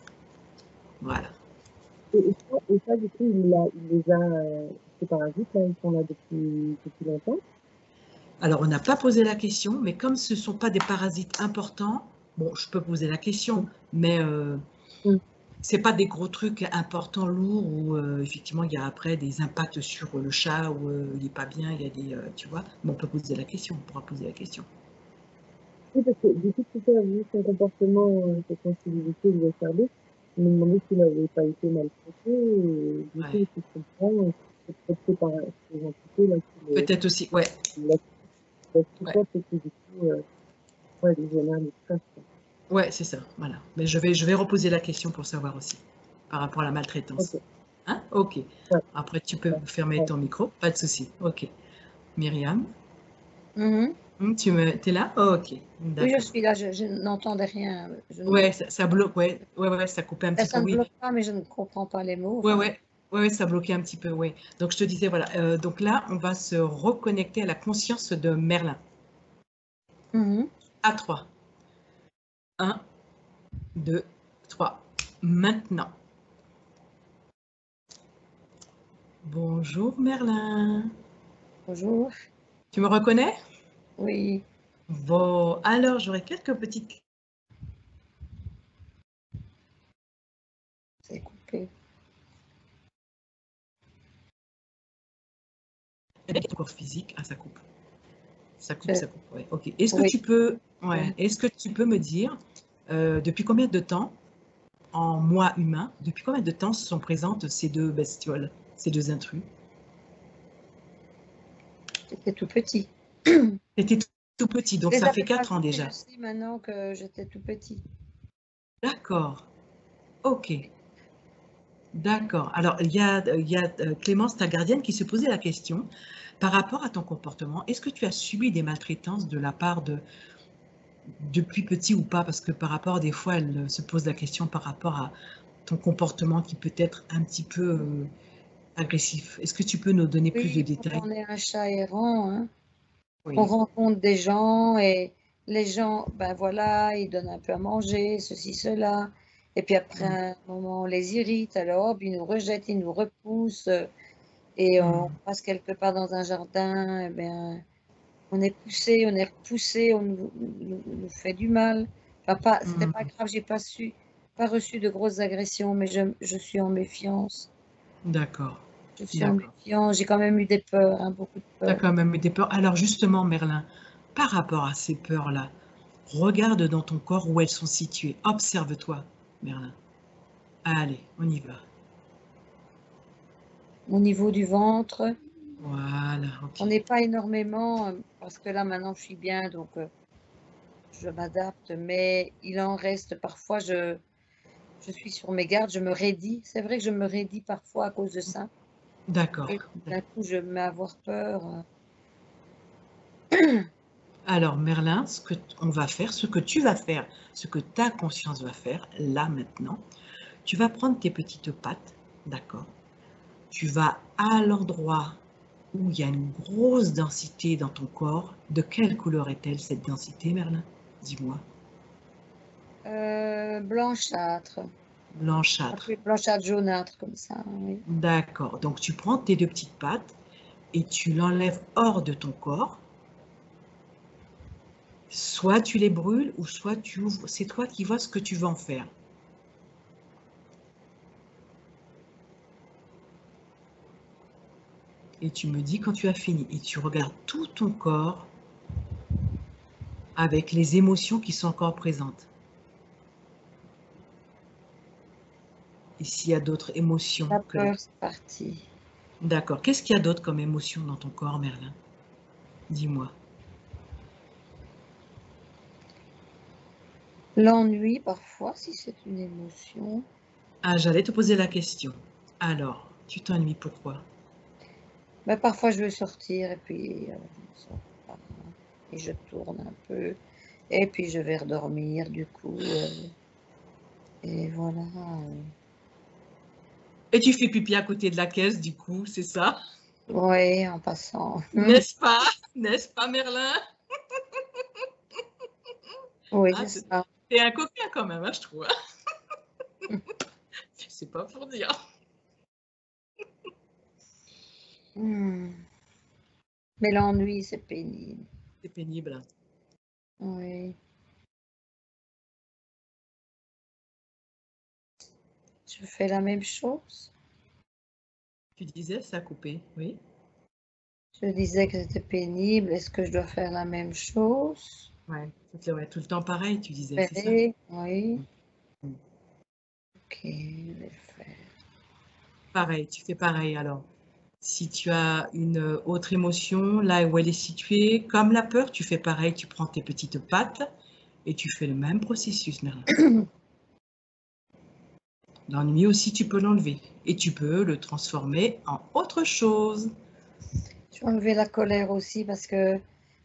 Voilà. Et ça, du coup, il les a, ces parasites, là, ils sont là depuis longtemps? Alors, on n'a pas posé la question, mais comme ce ne sont pas des parasites importants, bon, je peux poser la question, mais ce n'est pas des gros trucs importants, lourds, où effectivement, il y a après des impacts sur le chat, où il n'est pas bien, il y a des, tu vois, mais on peut poser la question, on pourra poser la question. Oui, parce que du coup, tu as vu son comportement, cette sensibilité exacerbée, je me demandais s'il n'avait pas été maltraité, et du coup, si je comprends, c'est peut-être par ces entités-là qui Peut-être aussi, ouais. peut-être que du coup, ouais, les génère du stress. Ouais, c'est ça, voilà. Mais je vais reposer la question pour savoir aussi, par rapport à la maltraitance. Ok. Hein? Ok. Ouais. Après, tu peux fermer ton micro, pas de souci. Ok. Myriam, tu es là? Oh, ok. Oui, je suis là, je n'entendais rien. Ouais, ça bloque, ouais, ça coupait un petit peu, Ça ne oui. bloque pas, mais je ne comprends pas les mots. Ouais, ça bloquait un petit peu, ouais. Donc, je te disais, voilà, donc là, on va se reconnecter à la conscience de Merlin. À 3. 1, 2, 3. Maintenant. Bonjour Merlin. Bonjour. Tu me reconnais? Oui. Bon, alors j'aurais quelques petites... C'est coupé. Corps physique, ah ça coupe. Ça coupe, ouais. Ok. Est-ce que tu peux me dire depuis combien de temps, en moi humain, depuis combien de temps sont présentes ces deux bestioles, ces deux intrus? J'étais tout petit. C'était tout petit, donc ça fait 4 ans déjà. Je sais maintenant que j'étais tout petit. D'accord. Ok. D'accord. Alors, il y a Clémence, ta gardienne, qui se posait la question par rapport à ton comportement. Est-ce que tu as subi des maltraitances de la part depuis petit ou pas? Parce que par rapport, des fois, elle se pose la question par rapport à ton comportement qui peut être un petit peu agressif. Est-ce que tu peux nous donner plus de détails? On est un chat errant, hein. Oui. On rencontre des gens et les gens, ben voilà, ils donnent un peu à manger, ceci, cela. Et puis après un moment, on les irrite, alors hop, ils nous rejettent, ils nous repoussent. Et on passe quelque part dans un jardin, et bien, on est poussé, on est repoussé, on nous fait du mal. Enfin, c'était pas grave, j'ai pas reçu de grosses agressions, mais je suis en méfiance. D'accord. Je suis en méfiance, j'ai quand même eu des peurs, hein, beaucoup de Tu as peurs. quand même eu des peurs. Alors justement, Merlin, par rapport à ces peurs-là, regarde dans ton corps où elles sont situées. Observe-toi, Merlin. Allez, on y va. Au niveau du ventre, Voilà, ok. on n'est pas énormément, parce que là maintenant je suis bien, donc je m'adapte, mais il en reste parfois, je suis sur mes gardes, je me raidis. C'est vrai que je me raidis parfois à cause de ça. D'accord. Et d'un coup, je me mets à avoir peur. Alors, Merlin, ce que on va faire, ce que tu vas faire, ce que ta conscience va faire, là, maintenant, tu vas prendre tes petites pattes, d'accord? Tu vas à l'endroit où il y a une grosse densité dans ton corps. De quelle couleur est-elle, cette densité, Merlin? Dis-moi. Blanchâtre. Blanchâtre. Blanchâtre jaunâtre comme ça, oui. D'accord. Donc, tu prends tes deux petites pattes et tu l'enlèves hors de ton corps. Soit tu les brûles ou soit tu ouvres. C'est toi qui vois ce que tu veux en faire. Et tu me dis quand tu as fini. Et tu regardes tout ton corps avec les émotions qui sont encore présentes. Et s'il y a d'autres émotions La que... peur, c'est parti. D'accord. Qu'est-ce qu'il y a d'autre comme émotion dans ton corps, Merlin? Dis-moi. L'ennui, parfois, si c'est une émotion. Ah, j'allais te poser la question. Alors, tu t'ennuies pourquoi? Ben, parfois, je veux sortir et puis je ne sors pas. Et je tourne un peu. Et puis, je vais redormir, du coup. Et voilà. Et tu fais pipi à côté de la caisse, du coup, c'est ça? Oui, en passant. N'est-ce pas? N'est-ce pas, Merlin? Oui, Ah, c'est ça. t'es un coquin quand même, hein, je trouve. C'est pas pour dire. Hmm. Mais l'ennui, c'est pénible. C'est pénible. Oui. Je fais la même chose. Tu disais, ça a coupé, oui. Je disais que c'était pénible. Est-ce que je dois faire la même chose? Ouais, ouais, tout le temps pareil, tu disais, c'est ça? Pareil, oui. Mm. Ok, je vais le faire. Pareil, tu fais pareil alors. Si tu as une autre émotion, là où elle est située, comme la peur, tu fais pareil, tu prends tes petites pattes et tu fais le même processus, Merlin. L'ennui aussi, tu peux l'enlever et tu peux le transformer en autre chose. Je vais enlever la colère aussi parce que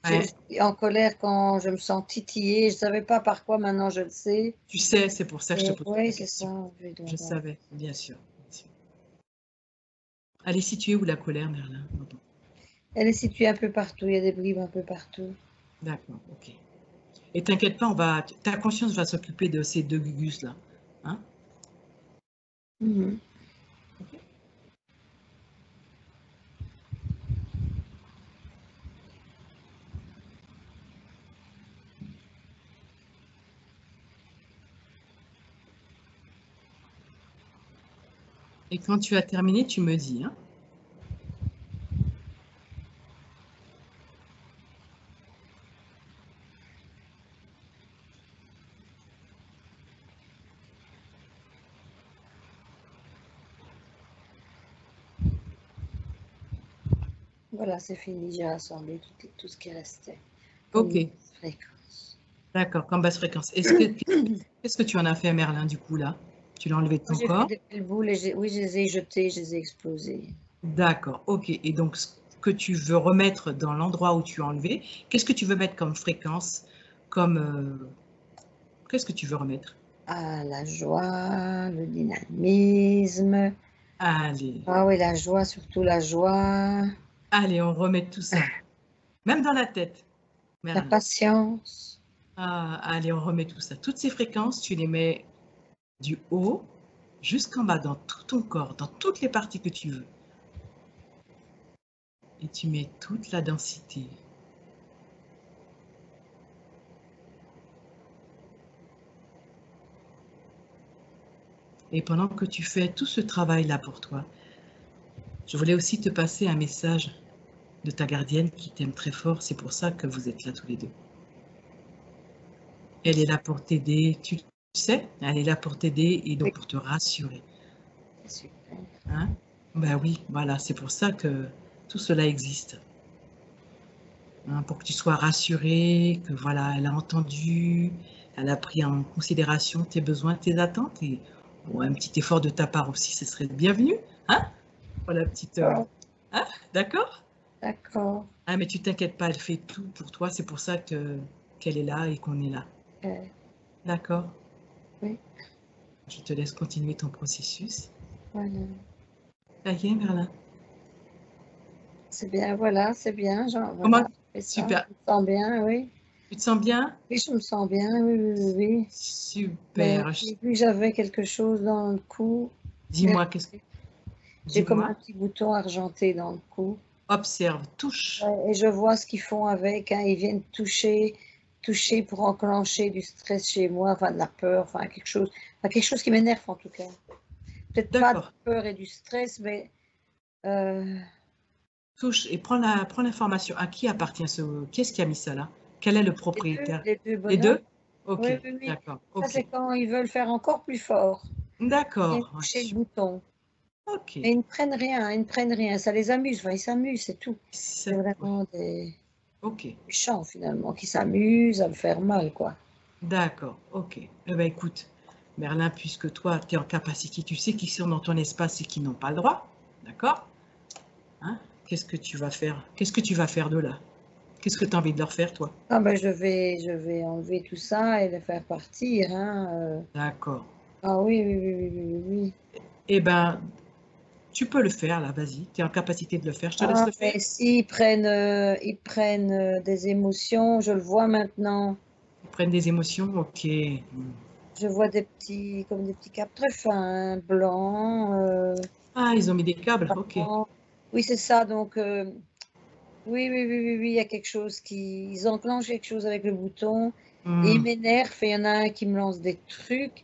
je Ouais, suis en colère quand je me sens titillée. Je ne savais pas par quoi, maintenant je le sais. tu sais, c'est pour ça que je te Et pose oui, la c'est question. ça. Je dois Je voir. savais, bien sûr. Bien sûr. Elle est située où la colère, Merlin? Pardon. Elle est située un peu partout. Il y a des bribes un peu partout. D'accord, ok. Et t'inquiète pas, ta conscience va s'occuper de ces deux gugus-là. Hein? Mhm. Ok. Et quand tu as terminé, tu me dis. Hein? Voilà, c'est fini. J'ai rassemblé tout ce qui restait. Ok, Comme fréquence. d'accord, comme basse fréquence. Qu'est-ce que tu en as fait, Merlin, du coup, là? Tu l'as enlevé de ton J'ai fait corps? des belles boules et oui, je les ai jetées, je les ai explosées. D'accord, ok. Et donc, ce que tu veux remettre dans l'endroit où tu as enlevé, qu'est-ce que tu veux mettre comme fréquence? Qu'est-ce que tu veux remettre? Ah, la joie, le dynamisme. Allez, Ah oui, la joie, surtout la joie. allez, on remet tout ça. Même dans la tête, La Merlin. patience. Ah, allez, on remet tout ça. Toutes ces fréquences, tu les mets du haut jusqu'en bas, dans tout ton corps, dans toutes les parties que tu veux. Et tu mets toute la densité. Et pendant que tu fais tout ce travail-là pour toi, je voulais aussi te passer un message de ta gardienne qui t'aime très fort. C'est pour ça que vous êtes là tous les deux. Elle est là pour t'aider, tu sais, elle est là pour t'aider et donc Oui, pour te rassurer. c'est super. Hein? Ben oui, voilà, c'est pour ça que tout cela existe. Hein, pour que tu sois rassuré, que voilà, elle a entendu, elle a pris en considération tes besoins, tes attentes et bon, un petit effort de ta part aussi, ce serait bienvenu. Hein? Pour la petite. Oh, Hein? D'accord? d'accord. Ah, mais tu t'inquiètes pas, elle fait tout pour toi, c'est pour ça qu'elle est là et qu'on est là. Euh, D'accord? oui, Je te laisse continuer ton processus. voilà. Ça y est, Merlin. C'est bien, voilà, c'est bien. Genre, Comment? voilà, je fais ça. Super. Je me sens bien, oui. Tu te sens bien? Oui, je me sens bien, oui, oui, oui, oui. Mais Super. j'ai vu que j'avais quelque chose dans le cou. Dis-moi, J'ai comme un dis-moi. petit bouton argenté dans le cou. Observe, touche. Ouais, et je vois ce qu'ils font avec, hein. Ils viennent toucher pour enclencher du stress chez moi, enfin de la peur, enfin quelque chose qui m'énerve en tout cas. Peut-être pas de D'accord. la peur et du stress, mais euh, Touche et prends l'information. À qui appartient ce... Qui est-ce qui a mis ça là? Quel est le propriétaire? les deux Les bonhommes. deux? Ok, Oui, oui, oui. d'accord. Ça, Ok. c'est quand ils veulent faire encore plus fort. Ils viennent D'accord. Ouais, toucher le bouton. ok. Mais ils ne prennent rien, ils ne prennent rien. Ça les amuse, enfin, ils s'amusent, c'est tout. C'est Ouais. vraiment des Ok. méchants finalement, qui s'amusent à me faire mal, quoi. D'accord. Ok. Eh bien, écoute, Merlin, puisque toi, tu es en capacité, tu sais qui sont dans ton espace et qui n'ont pas le droit. D'accord? Hein? Qu'est-ce que tu vas faire? Qu'est-ce que tu vas faire de là? Qu'est-ce que tu as envie de leur faire, toi? Ah ben je vais enlever tout ça et le faire partir, hein. D'accord. Ah oui, oui, oui, oui, oui, oui, oui. Eh ben, tu peux le faire, là, vas-y. Tu es en capacité de le faire. Je te laisse Ah, le faire. mais s'ils prennent, des émotions, je le vois maintenant. prennent des émotions, ok. Je vois des petits, comme des petits câbles très fins, blancs. Ah, ils ont mis des câbles, ok. Oui, c'est ça. Donc, oui, il y a quelque chose qui... Ils enclenchent quelque chose avec le bouton. Et ils m'énervent. Et il y en a un qui me lance des trucs.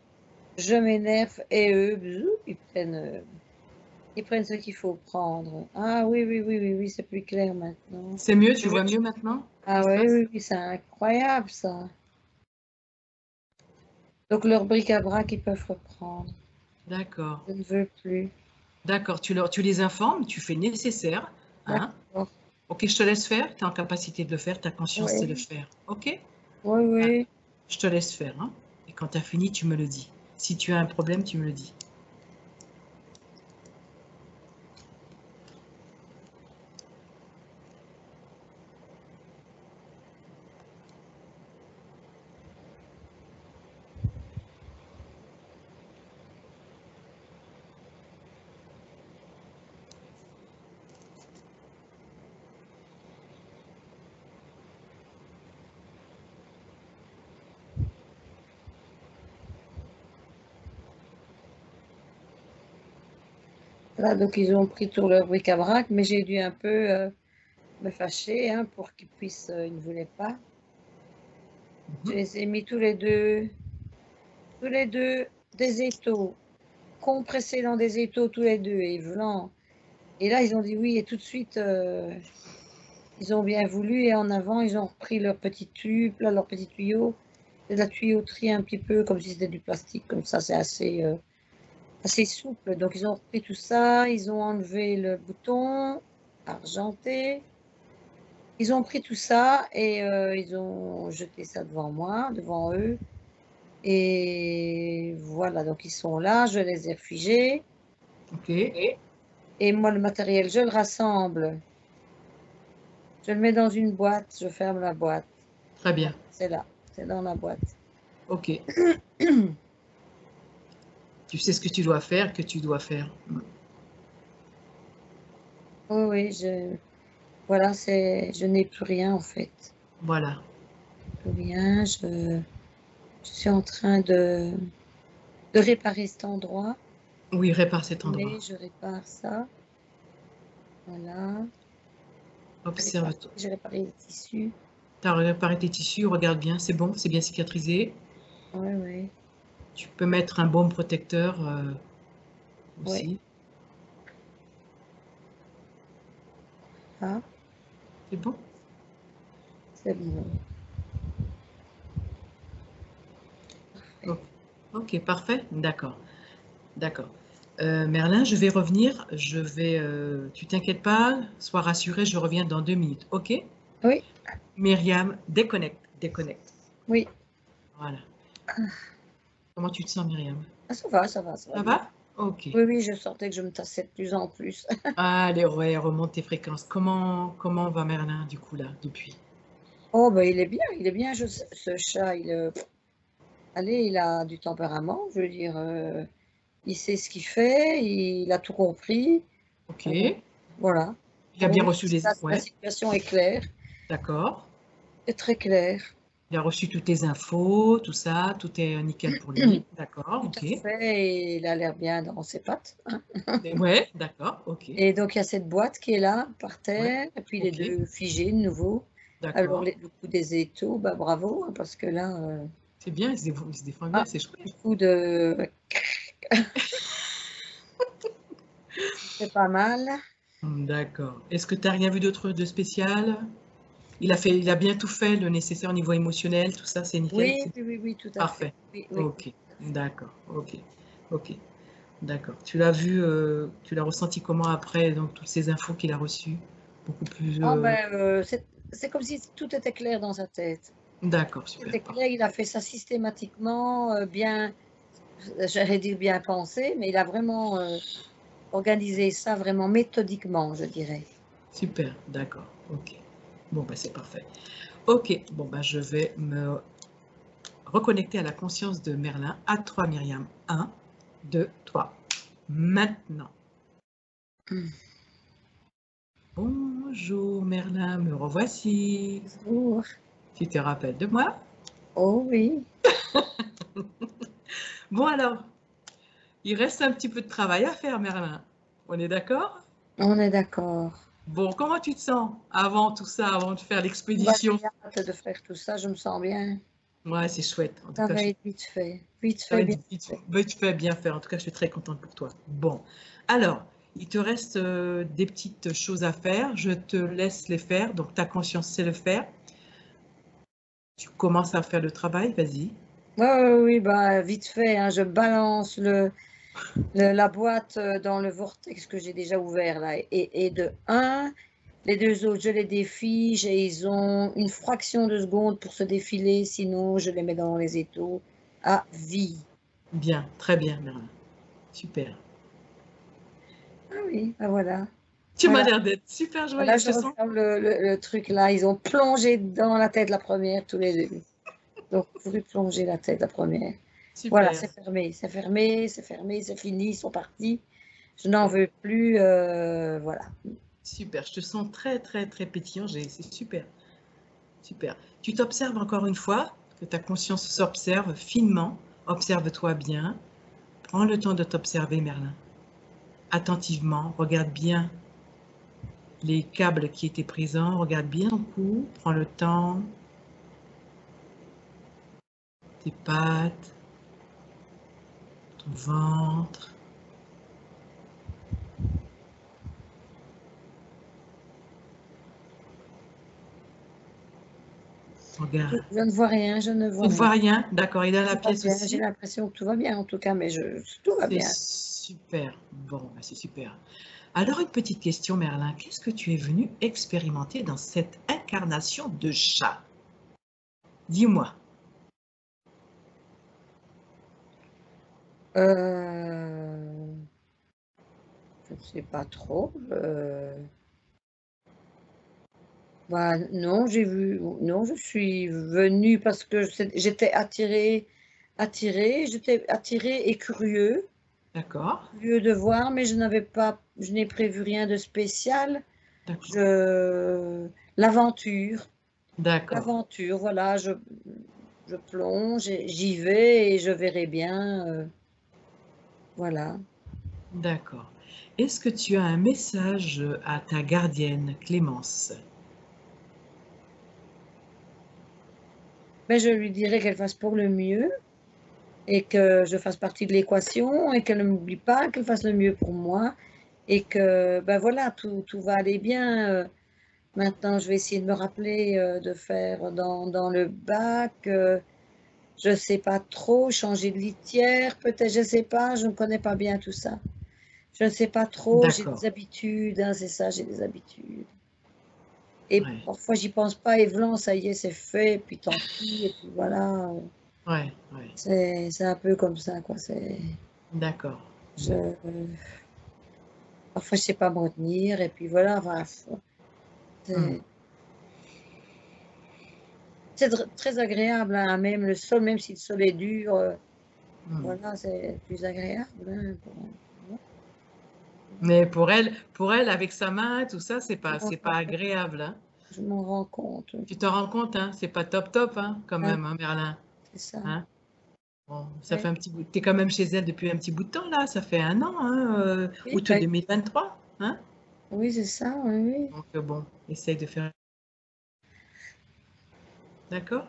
Je m'énerve. Et eux, bzou, ils prennent ce qu'il faut prendre. Ah oui, c'est plus clair maintenant. C'est mieux, tu vois mieux maintenant? Ah oui, c'est incroyable ça. Donc leur bric-à-brac, ils peuvent reprendre. D'accord. Je ne veux plus. D'accord, tu les informes, tu fais le nécessaire. Hein? D'accord. Ok, je te laisse faire, tu es en capacité de le faire, ta conscience c'est Oui. de le faire. Ok? Oui. Je te laisse faire. Hein? Et quand tu as fini, tu me le dis. Si tu as un problème, tu me le dis. Là, donc ils ont pris tout leur bric-à-brac, mais j'ai dû un peu me fâcher hein, pour qu'ils puissent. Ils ne voulaient pas. Je les ai mis tous les deux des étaux, compressés dans des étaux tous les deux et volants. Et là, ils ont dit oui et tout de suite, ils ont bien voulu et en avant, ils ont repris leur petit tube, là, leur petit tuyau. C'est de la tuyauterie un petit peu comme si c'était du plastique, comme ça, c'est assez souple. Donc, ils ont repris tout ça, ils ont enlevé le bouton argenté. Ils ont pris tout ça et ils ont jeté ça devant moi, devant eux. Et voilà, donc ils sont là, je les ai figés. Ok. Et moi, le matériel, je le rassemble. Je le mets dans une boîte, je ferme la boîte. Très bien. C'est là, c'est dans la boîte. Ok. Tu sais ce que tu dois faire, que tu dois faire. Oui, voilà, je n'ai plus rien en fait. Voilà. Plus rien, je suis en train de réparer cet endroit. Oui, répare cet endroit. Mais je répare ça. Voilà. Observe. J'ai réparé les tissus. Tu as réparé tes tissus, regarde bien, c'est bon, c'est bien cicatrisé. Oui. Tu peux mettre un baume protecteur aussi. Oui. Ah, C'est bon? c'est bon. Ok, parfait. D'accord. D'accord. Merlin, je vais revenir. Tu t'inquiètes pas, sois rassuré, je reviens dans 2 minutes. Ok? Oui. Myriam, déconnecte. Oui. Voilà. Comment tu te sens, Myriam? Ah, ça va Ça bien. va? Ok. Oui, je sentais que je me tassais de plus en plus. Allez, ouais, remonte tes fréquences. Comment va Merlin, du coup, là, depuis? Oh, ben il est bien, ce chat. Allez, il a du tempérament, je veux dire. Il sait ce qu'il fait, il a tout compris. Ok. Voilà. Il a bien reçu La Ouais, situation est claire, d'accord. est très claire. Il a reçu toutes tes infos, tout ça, tout est nickel pour lui. D'accord, Tout ok. à fait, et il a l'air bien dans ses pattes. Ouais, d'accord, ok. Et donc, il y a cette boîte qui est là, par Ouais, terre, et puis les ok, deux figés de nouveau. Alors, d'accord. le coup des étaux, bah, bravo, hein, parce que là, C'est bien, il se défend bien, c'est chouette. le coup de... C'est pas mal. D'accord. Est-ce que tu n'as rien vu d'autre de spécial? Il a bien tout fait, le nécessaire au niveau émotionnel, tout ça, c'est nickel? Oui, tout à fait. Parfait. Oui. Ok, d'accord, ok, d'accord. Tu l'as ressenti comment après, donc toutes ces infos qu'il a reçues? Beaucoup plus. Oh, ben, c'est comme si tout était clair dans sa tête. D'accord, Tout super. était clair, il a fait ça systématiquement, bien, j'allais dire bien pensé, mais il a vraiment organisé ça vraiment méthodiquement, je dirais. Super, d'accord, ok. Bon, bah, c'est parfait. Ok, bon, bah, je vais me reconnecter à la conscience de Merlin. À 3, Myriam. 1, 2, 3. Maintenant. Bonjour Merlin, me revoici. Bonjour. Tu te rappelles de moi? Oh oui. Bon alors, il reste un petit peu de travail à faire, Merlin. On est d'accord? On est d'accord. Bon, comment tu te sens avant tout ça, avant de faire Bah, l'expédition? j'ai hâte de faire tout ça, je me sens bien. Ouais, c'est chouette. En tout Ça cas, va je être vite ça va fait, être bien fait. vite fait, bien faire. En tout cas, je suis très contente pour toi. Bon, alors, il te reste des petites choses à faire. Je te laisse les faire. Donc, ta conscience sait le faire. Tu commences à faire le travail, vas-y. Oui, bah, vite fait, hein, je balance la boîte dans le vortex que j'ai déjà ouvert là. Et de 1, les 2 autres, je les défige et ils ont une fraction de seconde pour se défiler, sinon je les mets dans les étaux à vie. Bien, très bien, Merlin. Super. Ah oui, bah voilà. Tu m'as Voilà, l'air d'être super voilà, joyeuse, je je te sens. referme le truc là. Ils ont plongé dans la tête la première, tous les 2. Donc, pourri plonger la tête la première. Voilà, Super, c'est fermé, c'est fermé, c'est fermé, c'est fini, ils sont partis. Je n'en veux plus, voilà. super. Je te sens très, très, très pétillant. C'est super, super. Tu t'observes encore une fois, que ta conscience s'observe finement. Observe-toi bien. Prends le temps de t'observer, Merlin. Attentivement, regarde bien les câbles qui étaient présents, regarde bien ton cou, prends le temps, tes pattes, ton ventre. Regarde. Je ne vois rien, je ne Tu vois ne rien. vois rien? D'accord, il est dans la Tout va pièce bien, j'ai aussi? l'impression que tout va bien en tout cas, mais tout va C'est bien. super. Bon, c'est super. Alors, une petite question, Merlin. Qu'est-ce que tu es venu expérimenter dans cette incarnation de chat? Dis-moi. Je ne sais pas trop. Bah non, non, je suis venue parce que j'étais j'étais attirée et D'accord, curieux de voir, mais je n'ai prévu rien de spécial. d'accord, Je, l'aventure, d'accord, l'aventure, voilà, je plonge, j'y vais et je verrai bien, voilà. d'accord. Est-ce que tu as un message à ta gardienne, Clémence? Mais je lui dirai qu'elle fasse pour le mieux et que je fasse partie de l'équation et qu'elle ne m'oublie pas, qu'elle fasse le mieux pour moi et que, ben voilà, tout va aller bien. Maintenant, je vais essayer de me rappeler de faire dans le bac, je ne sais pas trop, changer de litière, peut-être, je ne sais pas, je ne connais pas bien tout ça. Je ne sais pas trop, j'ai D'accord, des habitudes, hein, c'est ça, j'ai des habitudes. Et ouais, parfois, j'y pense pas, et vlan, ça y est, c'est fait, et puis tant pis, et puis voilà. ouais, ouais, C'est un peu comme ça, quoi. d'accord. Je, Bon, parfois, je sais pas me retenir, et puis voilà, enfin, hmm, c'est très agréable, hein, même le sol, même si le sol est dur, hmm. voilà, c'est plus agréable, hein, Mais pour elle, avec sa main, tout ça, je c'est m'en pas rends compte, agréable, hein. je m'en rends compte, Tu te rends compte, hein, c'est pas top top, hein, quand hein, même, hein, Merlin, c'est ça. hein. Bon, ça fait Ouais. un petit bout. T'es quand même chez elle depuis un petit bout de temps là, ça fait un an, hein, Oui, août 2023, hein. oui, c'est ça, oui, oui. Donc bon, essaye de faire. D'accord?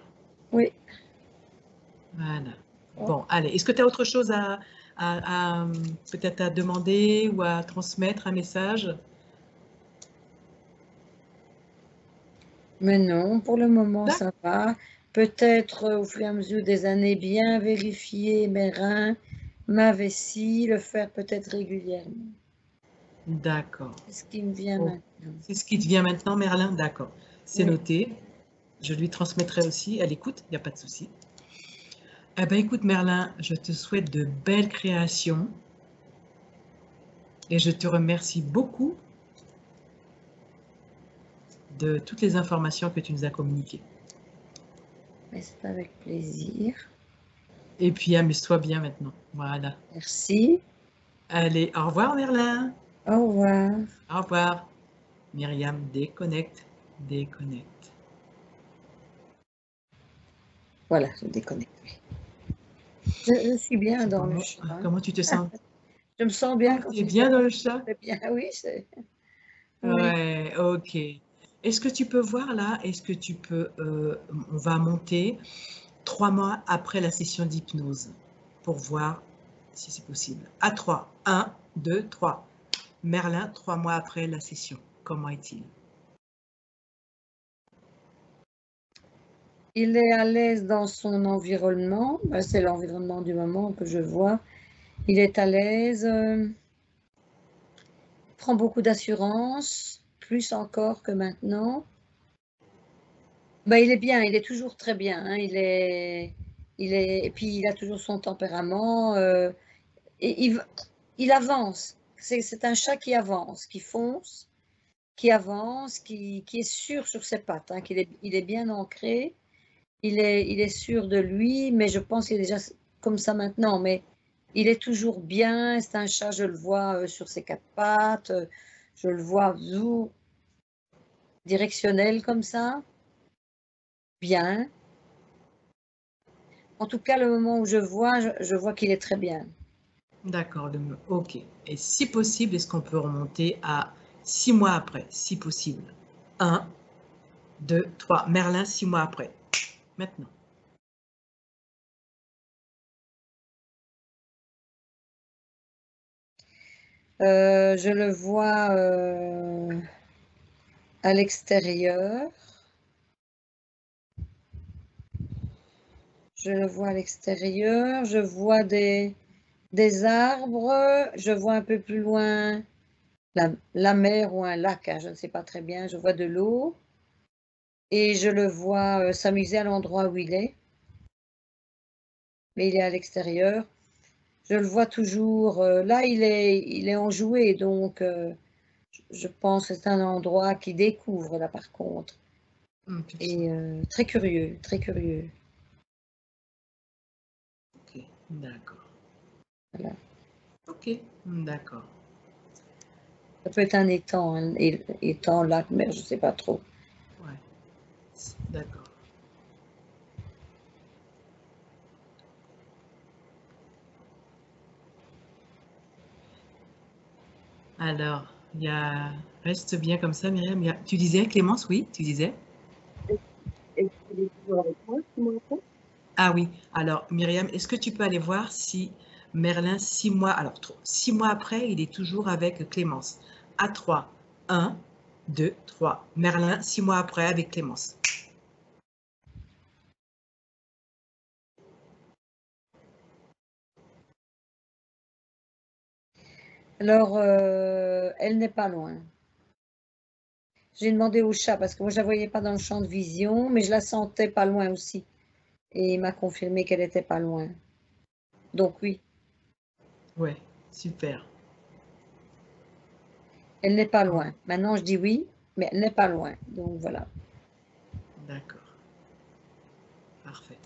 Oui, Voilà. oh. Bon, allez. Est-ce que tu as autre chose peut-être à demander ou à transmettre un message? Mais non, pour le moment, D'ac- ça va. Peut-être au fur et à mesure des années, bien vérifier mes reins, ma vessie, le faire peut-être régulièrement. D'accord. C'est ce qui me vient Oh, maintenant. c'est ce qui te vient maintenant, Merlin? D'accord. C'est Oui, noté. Je lui transmettrai aussi. Elle écoute, il n'y a pas de souci. Eh ben, écoute, Merlin, je te souhaite de belles créations et je te remercie beaucoup de toutes les informations que tu nous as communiquées. mais c'est avec plaisir. Et puis, amuse-toi bien maintenant. Voilà. Merci. Allez, au revoir, Merlin. Au revoir. Au revoir. Myriam, déconnecte, déconnecte. Voilà, je déconnecte. Je suis bien dans le chat. Comment tu te sens? Je me sens bien Ah, quand tu es tu bien dans le chat? c'est bien, oui, c'est... Oui. Ouais, ok. Est-ce que tu peux voir là, est-ce que tu peux, on va monter 3 mois après la session d'hypnose pour voir si c'est possible. À 3. 1, 2, 3. Merlin, 3 mois après la session. Comment est-il? Il est à l'aise dans son environnement. C'est l'environnement du moment que je vois. Il est à l'aise. Prend beaucoup d'assurance, plus encore que maintenant. Il est bien, il est toujours très bien. Hein. Et puis il a toujours son tempérament. Et il avance. C'est un chat qui avance, qui fonce, qui avance, qui est sûr sur ses pattes. Hein, il est bien ancré. Il est sûr de lui, mais je pense qu'il est déjà comme ça maintenant. Mais il est toujours bien. C'est un chat, je le vois sur ses 4 pattes. Je le vois directionnel comme ça. Bien. En tout cas, le moment où je vois qu'il est très bien. D'accord, ok. Et si possible, est-ce qu'on peut remonter à 6 mois après, si possible? 1, 2, 3. Merlin, 6 mois après. Maintenant. Je le vois à l'extérieur. Je le vois à l'extérieur. Je vois des arbres. Je vois un peu plus loin la mer ou un lac. Hein, je ne sais pas très bien. Je vois de l'eau. Et je le vois s'amuser à l'endroit où il est. Mais il est à l'extérieur. Je le vois toujours. Là, il est enjoué. Donc, je pense que c'est un endroit qu'il découvre, là, par contre. Et très curieux, très curieux. Ok, d'accord. Voilà. Ok, d'accord. Ça peut être un étang, étang, lac, mer, je ne sais pas trop. Ouais, d'accord. Alors, reste bien comme ça, Myriam. Tu disais, Clémence, oui, tu disais? Est-ce qu'il est toujours avec moi, 6 mois après? Ah oui, alors Myriam, est-ce que tu peux aller voir si Merlin, 6 mois, alors 6 mois après, il est toujours avec Clémence. À 3, 1, 2, 3. Merlin, 6 mois après avec Clémence. Alors, elle n'est pas loin. J'ai demandé au chat, parce que moi, je ne la voyais pas dans le champ de vision, mais je la sentais pas loin aussi. Et il m'a confirmé qu'elle était pas loin. Donc oui, Ouais, super. elle n'est pas loin. Maintenant, je dis oui, mais elle n'est pas loin. Donc voilà. D'accord. Parfait.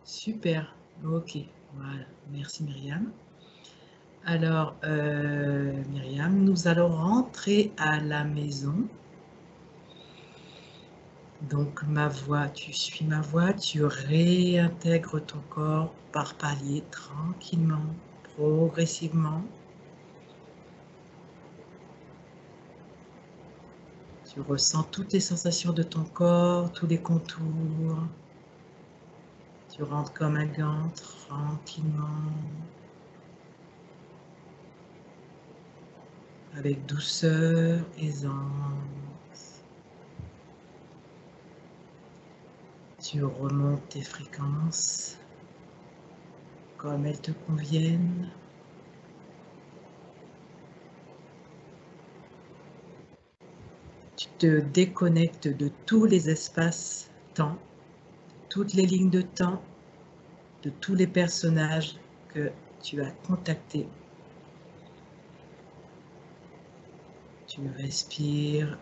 Super. Ok. Voilà. Merci Myriam. Alors, Myriam, nous allons rentrer à la maison. Donc, ma voix, tu suis ma voix, tu réintègres ton corps par paliers, tranquillement, progressivement. Tu ressens toutes les sensations de ton corps, tous les contours. Tu rentres comme un gant, tranquillement, avec douceur, aisance. Tu remontes tes fréquences comme elles te conviennent. Tu te déconnectes de tous les espaces-temps, toutes les lignes de temps, de tous les personnages que tu as contactés. Tu respires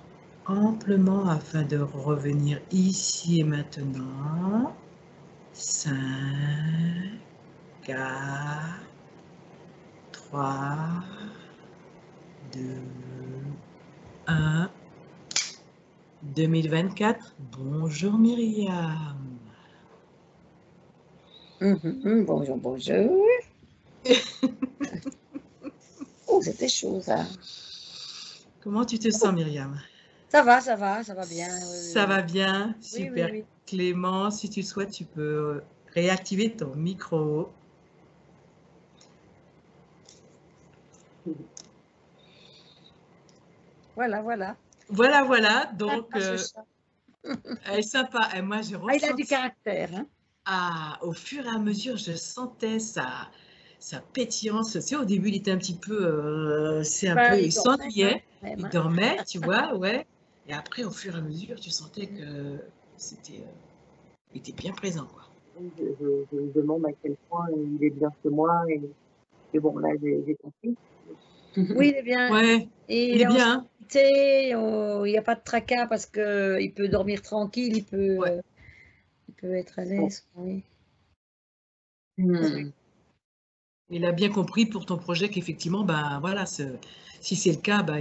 amplement afin de revenir ici et maintenant. 5, 4, 3, 2, 1. 2024. Bonjour Myriam. Bonjour, bonjour. Oh, c'était chaud, ça. Comment tu te sens, Myriam? Ça va bien. Ça va bien, Oui, super. oui. Clément, si tu souhaites, tu peux réactiver ton micro. Voilà. Voilà. Donc, Sympa, ce chat. elle est sympa. Et moi, j'ai Ah, il a du ressenti. caractère, hein. Au fur et à mesure, je sentais sa pétillance. Tu sais, au début, il était un petit peu, il Il dormait, hein, s'ennuyait, même, il hein. dormait, tu vois, ouais. Et après, au fur et à mesure, tu sentais que il était bien présent, quoi. Je me demande à quel point il est bien chez moi et bon, là, j'ai compris. Oui, il est bien. Ouais, Et il il est est en bien, hein. sécurité, il n'y a pas de tracas parce qu'il peut dormir tranquille, Ouais. il peut être à Ouais. l'aise, oui. Il a bien compris pour ton projet qu'effectivement, ben voilà, si c'est le cas, ben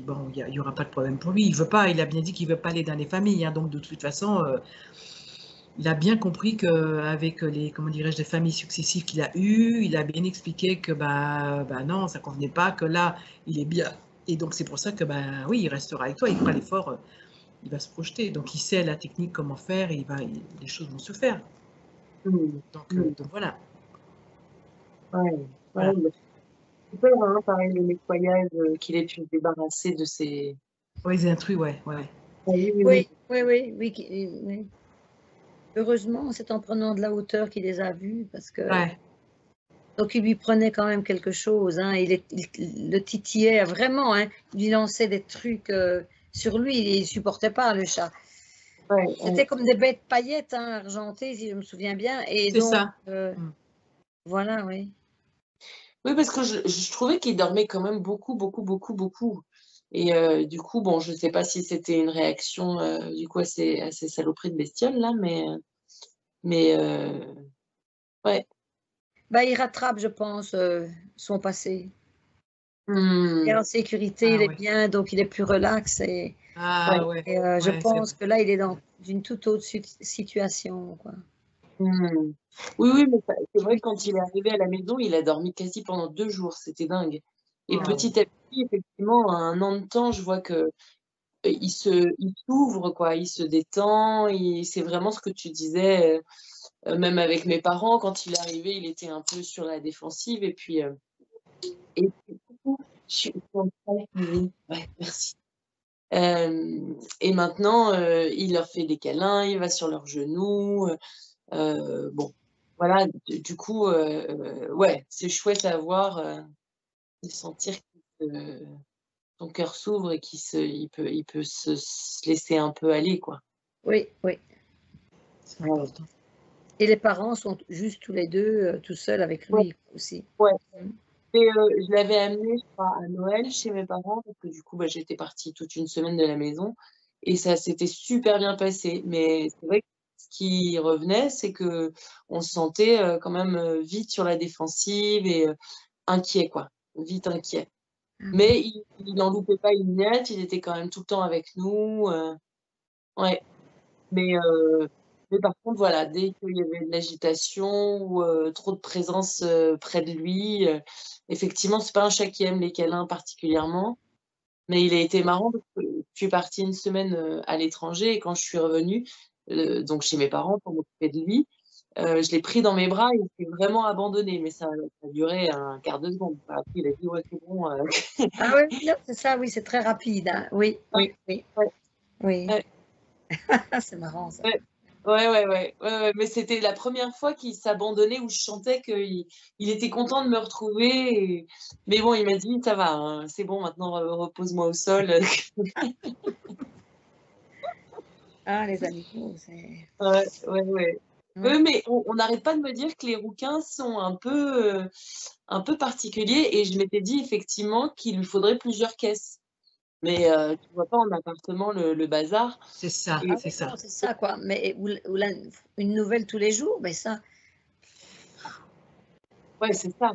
bon, il y aura pas de problème pour lui. Il veut pas, il a bien dit qu'il veut pas aller dans les familles, hein, donc de toute façon, il a bien compris qu'avec les, comment dirais-je, les familles successives qu'il a eues, il a bien expliqué que bah non, ça convenait pas, que là, il est bien. Et donc c'est pour ça que ben oui, il restera avec toi, il fera l'effort, il va se projeter. Donc il sait la technique, comment faire, et les choses vont se faire. Donc voilà, Ouais, voilà. mais c'est super, hein, pareil, le nettoyage, qu'il ait pu se débarrasser de ses. Ouais, les intrus, ouais. Ah oui, oui, oui. Oui. Heureusement, c'est en prenant de la hauteur qu'il les a vus, parce que Ouais, donc il lui prenait quand même quelque chose, hein. Il le titillait vraiment, hein. Il lui lançait des trucs sur lui, il supportait pas le chat. Ouais. C'était comme des bêtes paillettes, hein, argentées, si je me souviens bien. Et c'est donc, ça. Mm. voilà, oui. Oui, parce que je trouvais qu'il dormait quand même beaucoup. Et du coup, bon, je sais pas si c'était une réaction du coup à ces saloperies de bestioles là, mais ouais. Bah, il rattrape, je pense, son passé. Il est Mmh. en sécurité, il Ah est ouais. bien, donc il est plus relax. Et, Ah Ouais. ouais. je Ouais, c'est pense vrai. que là, il est dans une toute autre situation, quoi. Mmh. Oui, mais c'est vrai que quand il est arrivé à la maison, il a dormi quasi pendant 2 jours, c'était dingue. Et Waouh. petit à petit, effectivement, en 1 an de temps, je vois que il s'ouvre quoi, il se détend, c'est vraiment ce que tu disais, même avec mes parents, quand il est arrivé, il était un peu sur la défensive et puis du coup, je suis en train de ouais, merci. Et maintenant, il leur fait des câlins, il va sur leurs genoux, bon, voilà, du coup, ouais, c'est chouette à voir, de sentir que son cœur s'ouvre et il peut se laisser un peu aller, quoi. Oui. C'est Ouais. important. Et les parents sont juste tous les deux, tout seuls avec Ouais, lui aussi. ouais. Mmh. Et je l'avais amené, je crois, à Noël chez mes parents parce que du coup, bah, j'étais partie toute une semaine de la maison et ça s'était super bien passé. Mais c'est vrai que ce qui revenait, c'est qu'on se sentait, quand même, vite sur la défensive et inquiet, quoi, vite inquiet. Ah oui. Mais il en loupait pas une miette, il était quand même tout le temps avec nous, ouais. Mais par contre, voilà, dès qu'il y avait de l'agitation ou trop de présence, près de lui, effectivement, c'est pas un chat qui aime les câlins particulièrement, mais il a été marrant parce que je suis partie une semaine, à l'étranger et quand je suis revenue, donc chez mes parents pour m'occuper de lui, je l'ai pris dans mes bras et il s'est vraiment abandonné, mais ça a duré un quart de seconde, quoi. Après il a dit: «Ouais, c'est bon», Ah oui, non, c'est ça, oui, c'est très rapide, hein. Oui. ouais, Oui. ouais. C'est marrant ça. Ouais. Ouais, mais c'était la première fois qu'il s'abandonnait où je sentais qu'il était content de me retrouver mais bon, il m'a dit: «Ça va, hein, c'est bon maintenant repose-moi au sol». Ah, les animaux, c'est Ouais. ouais. Mais on n'arrête pas de me dire que les rouquins sont un peu particuliers et je m'étais dit effectivement qu'il lui faudrait plusieurs caisses. Mais tu vois pas en appartement le bazar C'est ça, Ah et c'est oui, non, ça. c'est ça quoi, mais ou la une nouvelle tous les jours, mais ça ouais, c'est ça.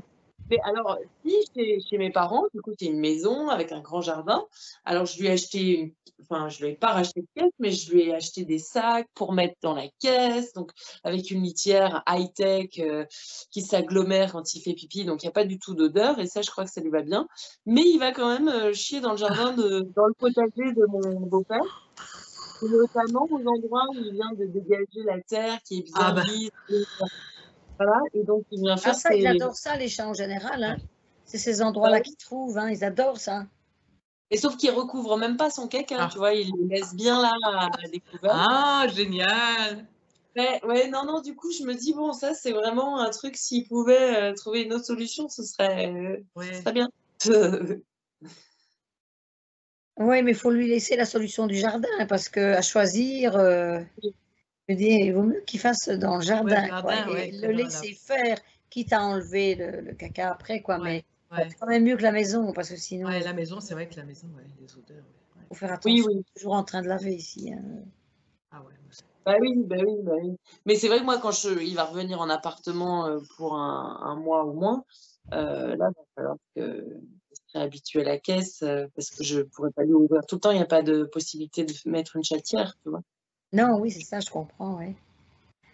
Mais alors, si, chez mes parents, du coup, c'est une maison avec un grand jardin. Alors, je lui ai acheté, enfin, je lui ai pas racheté de caisse, mais je lui ai acheté des sacs pour mettre dans la caisse, donc avec une litière high-tech qui s'agglomère quand il fait pipi, donc il n'y a pas du tout d'odeur, et ça, je crois que ça lui va bien. Mais il va quand même chier dans le jardin, dans le potager de mon beau-père, et notamment aux endroits où il vient de dégager la terre qui est Ah bien bah, lisse, voilà, et donc il vient Ah faire ça, ils ses... adorent ça, les chats en général, hein. ouais. C'est ces endroits-là qu'ils trouvent, hein, ils adorent ça. Et sauf qu'il recouvre même pas son caca, tu Ah. vois, il le laisse bien là à découvert. Ah, génial. Ouais, non, du coup, je me dis, bon, ça, c'est vraiment un truc, s'il pouvait trouver une autre solution, ce Ouais. serait bien. Oui, mais il faut lui laisser la solution du jardin, parce que à choisir, je veux dire, il vaut mieux qu'il fasse dans le Ouais, jardin, quoi, jardin, ouais, et que le dans la... laisser faire, quitte à enlever le caca après, quoi, Ouais, mais ouais. c'est quand même mieux que la maison, parce que Ouais, sinon, la maison, c'est vrai que la maison, ouais, les odeurs, ouais. faut faire Oui, attention, oui. toujours en train de laver ici, hein. Ah ouais. Bah oui, bah oui, bah oui. Mais c'est vrai que moi, il va revenir en appartement pour un mois ou moins, là, il va falloir que je serai habituée à la caisse parce que je pourrais pas lui ouvrir tout le temps. Il n'y a pas de possibilité de mettre une chatière, tu vois. Non, oui, c'est ça, je comprends, ouais.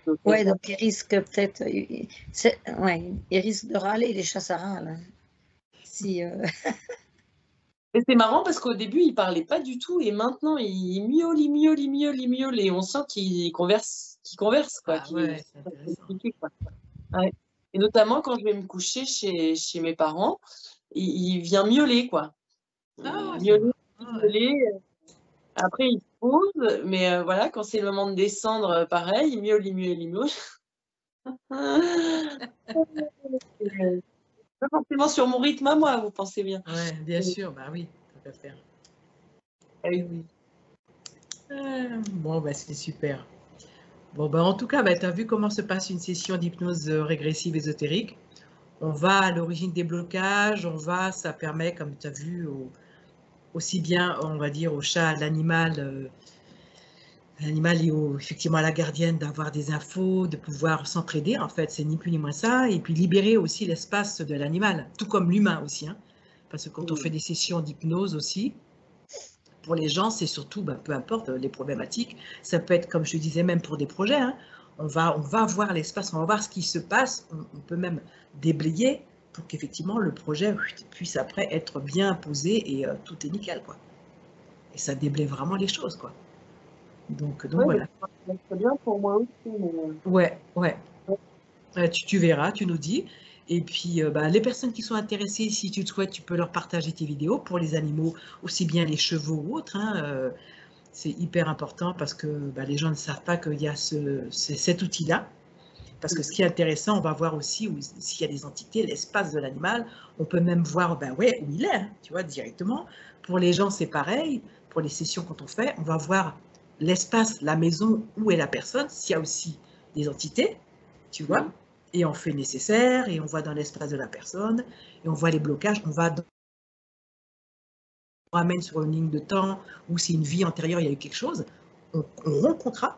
Donc, Ouais, donc il risque peut-être, ouais, il risque de râler, les chats, ça râle, hein. Si, et c'est marrant parce qu'au début, il parlait pas du tout et maintenant, il miaule, il miaule, il miaule, il miaule et on sent qu'il converse, quoi, Ah ouais, c'est intéressant. quoi. Ouais. Et notamment quand je vais me coucher chez mes parents, il vient miauler, quoi. Ah, c'est Miauler, marrant. Ah ouais. miauler. Après, il se pose, mais voilà, quand c'est le moment de descendre, pareil, il miaule, il miaule, il miaule. Pas forcément sur mon rythme à moi, vous pensez bien. Ouais, bien sûr, bah oui, tant qu'à faire. Ah Eh oui. oui. Bon, bah c'est super. Bon, bah en tout cas, bah, tu as vu comment se passe une session d'hypnose régressive ésotérique. On va à l'origine des blocages, ça permet, comme tu as vu, aussi bien, on va dire, au chat, à l'animal et effectivement à la gardienne d'avoir des infos, de pouvoir s'entraider, en fait, c'est ni plus ni moins ça, et puis libérer aussi l'espace de l'animal, tout comme l'humain aussi, hein, parce que quand on fait des sessions d'hypnose aussi, pour les gens, c'est surtout, ben, peu importe les problématiques, ça peut être, comme je disais, même pour des projets, hein, on va voir l'espace, on va voir ce qui se passe, on peut même déblayer pour qu'effectivement le projet puisse après être bien posé et tout est nickel, quoi. Et ça déblaye vraiment les choses, quoi. Donc Ouais, voilà. c'est très bien pour moi aussi. Ouais, ouais. Ouais. Tu verras, tu nous dis. Et puis, bah, les personnes qui sont intéressées, si tu le souhaites, tu peux leur partager tes vidéos pour les animaux, aussi bien les chevaux ou autres, hein, c'est hyper important parce que bah, les gens ne savent pas qu'il y a cet outil-là. Parce que ce qui est intéressant, on va voir aussi s'il y a des entités, l'espace de l'animal. On peut même voir ben ouais, où il est, hein, tu vois, directement. Pour les gens, c'est pareil. Pour les sessions, quand on fait, on va voir l'espace, la maison, où est la personne, s'il y a aussi des entités, tu vois. Et on fait nécessaire, et on voit dans l'espace de la personne, et on voit les blocages, on ramène sur une ligne de temps, ou si une vie antérieure, il y a eu quelque chose, on rompt le contrat,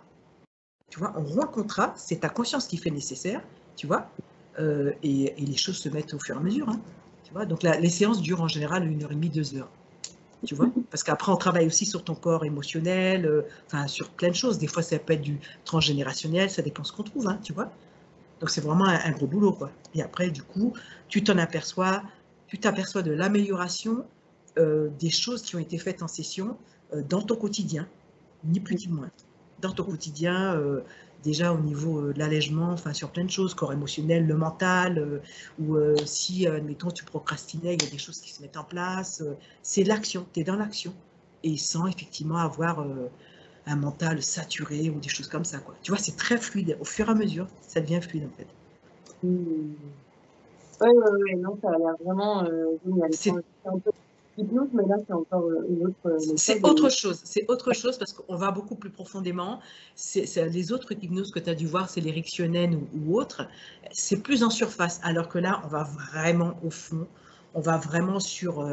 tu vois, on rompt le contrat, c'est ta conscience qui fait le nécessaire, tu vois, et les choses se mettent au fur et à mesure, hein, tu vois. Donc les séances durent en général 1h30, 2 heures, tu vois, parce qu'après on travaille aussi sur ton corps émotionnel, enfin sur plein de choses. Des fois ça peut être du transgénérationnel, ça dépend ce qu'on trouve, hein, tu vois. Donc c'est vraiment un gros boulot, quoi. Et après, du coup, tu t'aperçois de l'amélioration des choses qui ont été faites en session dans ton quotidien, ni plus ni moins. Dans ton quotidien, déjà au niveau de l'allègement, enfin sur plein de choses, corps émotionnel, le mental, ou si, admettons, tu procrastinais, il y a des choses qui se mettent en place. C'est l'action, tu es dans l'action. Et sans effectivement avoir un mental saturé ou des choses comme ça, quoi. Tu vois, c'est très fluide. Au fur et à mesure, ça devient fluide, en fait. Ouais, non, ça a l'air vraiment génial. C'est C'est un peu hypnose, mais là, c'est encore une autre méthode. c'est autre chose parce qu'on va beaucoup plus profondément. Les autres hypnoses que tu as dû voir, c'est l'éricksonienne ou autre, c'est plus en surface, alors que là, on va vraiment au fond, on va vraiment sur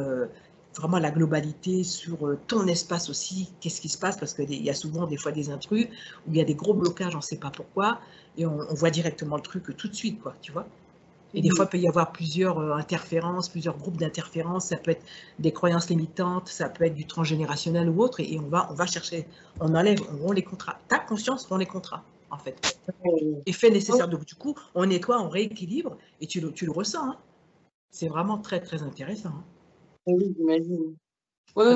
vraiment la globalité, sur ton espace aussi, qu'est-ce qui se passe, parce qu'il y a souvent des fois des intrus, où il y a des gros blocages, on ne sait pas pourquoi, et on voit directement le truc tout de suite, quoi, tu vois. Et des fois, il peut y avoir plusieurs interférences, plusieurs groupes d'interférences. Ça peut être des croyances limitantes, ça peut être du transgénérationnel ou autre. Et on va chercher, on enlève, on rompt les contrats. Ta conscience rompt les contrats, en fait. Effet nécessaire. Donc, du coup, on nettoie, on rééquilibre et tu le ressens. Hein. C'est vraiment très, très intéressant. Hein. Oui, j'imagine. Oui,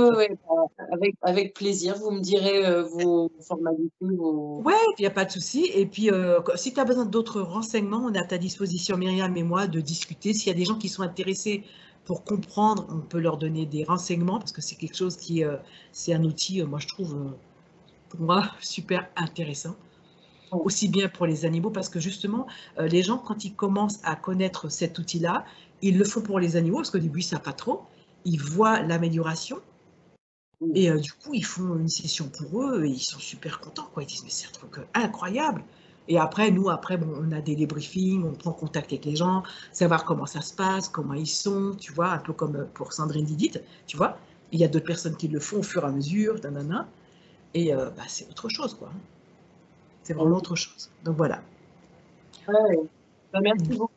avec plaisir. Vous me direz vos formalités. Oui, il n'y a pas de souci. Et puis, si tu as besoin d'autres renseignements, on est à ta disposition, Myriam et moi, de discuter. S'il y a des gens qui sont intéressés pour comprendre, on peut leur donner des renseignements parce que c'est quelque chose qui, c'est un outil, moi je trouve, pour moi, super intéressant. Aussi bien pour les animaux parce que justement, les gens, quand ils commencent à connaître cet outil-là, ils le font pour les animaux parce qu'au début, ça pas trop. Ils voient l'amélioration. Et du coup, ils font une session pour eux et ils sont super contents. Quoi. Ils disent, mais c'est un truc incroyable. Et après, nous, bon, on a des débriefings, on prend contact avec les gens, savoir comment ça se passe, comment ils sont, tu vois, un peu comme pour Sandrine Didit, tu vois. Il y a d'autres personnes qui le font au fur et à mesure, nanana. Et c'est autre chose, quoi. C'est vraiment autre chose. Donc voilà. Merci beaucoup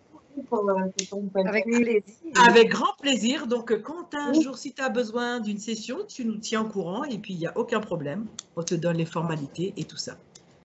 pour ton passage. Avec plaisir. Avec grand plaisir. Donc, quand un jour, si tu as besoin d'une session, tu nous tiens au courant et puis il n'y a aucun problème. On te donne les formalités et tout ça.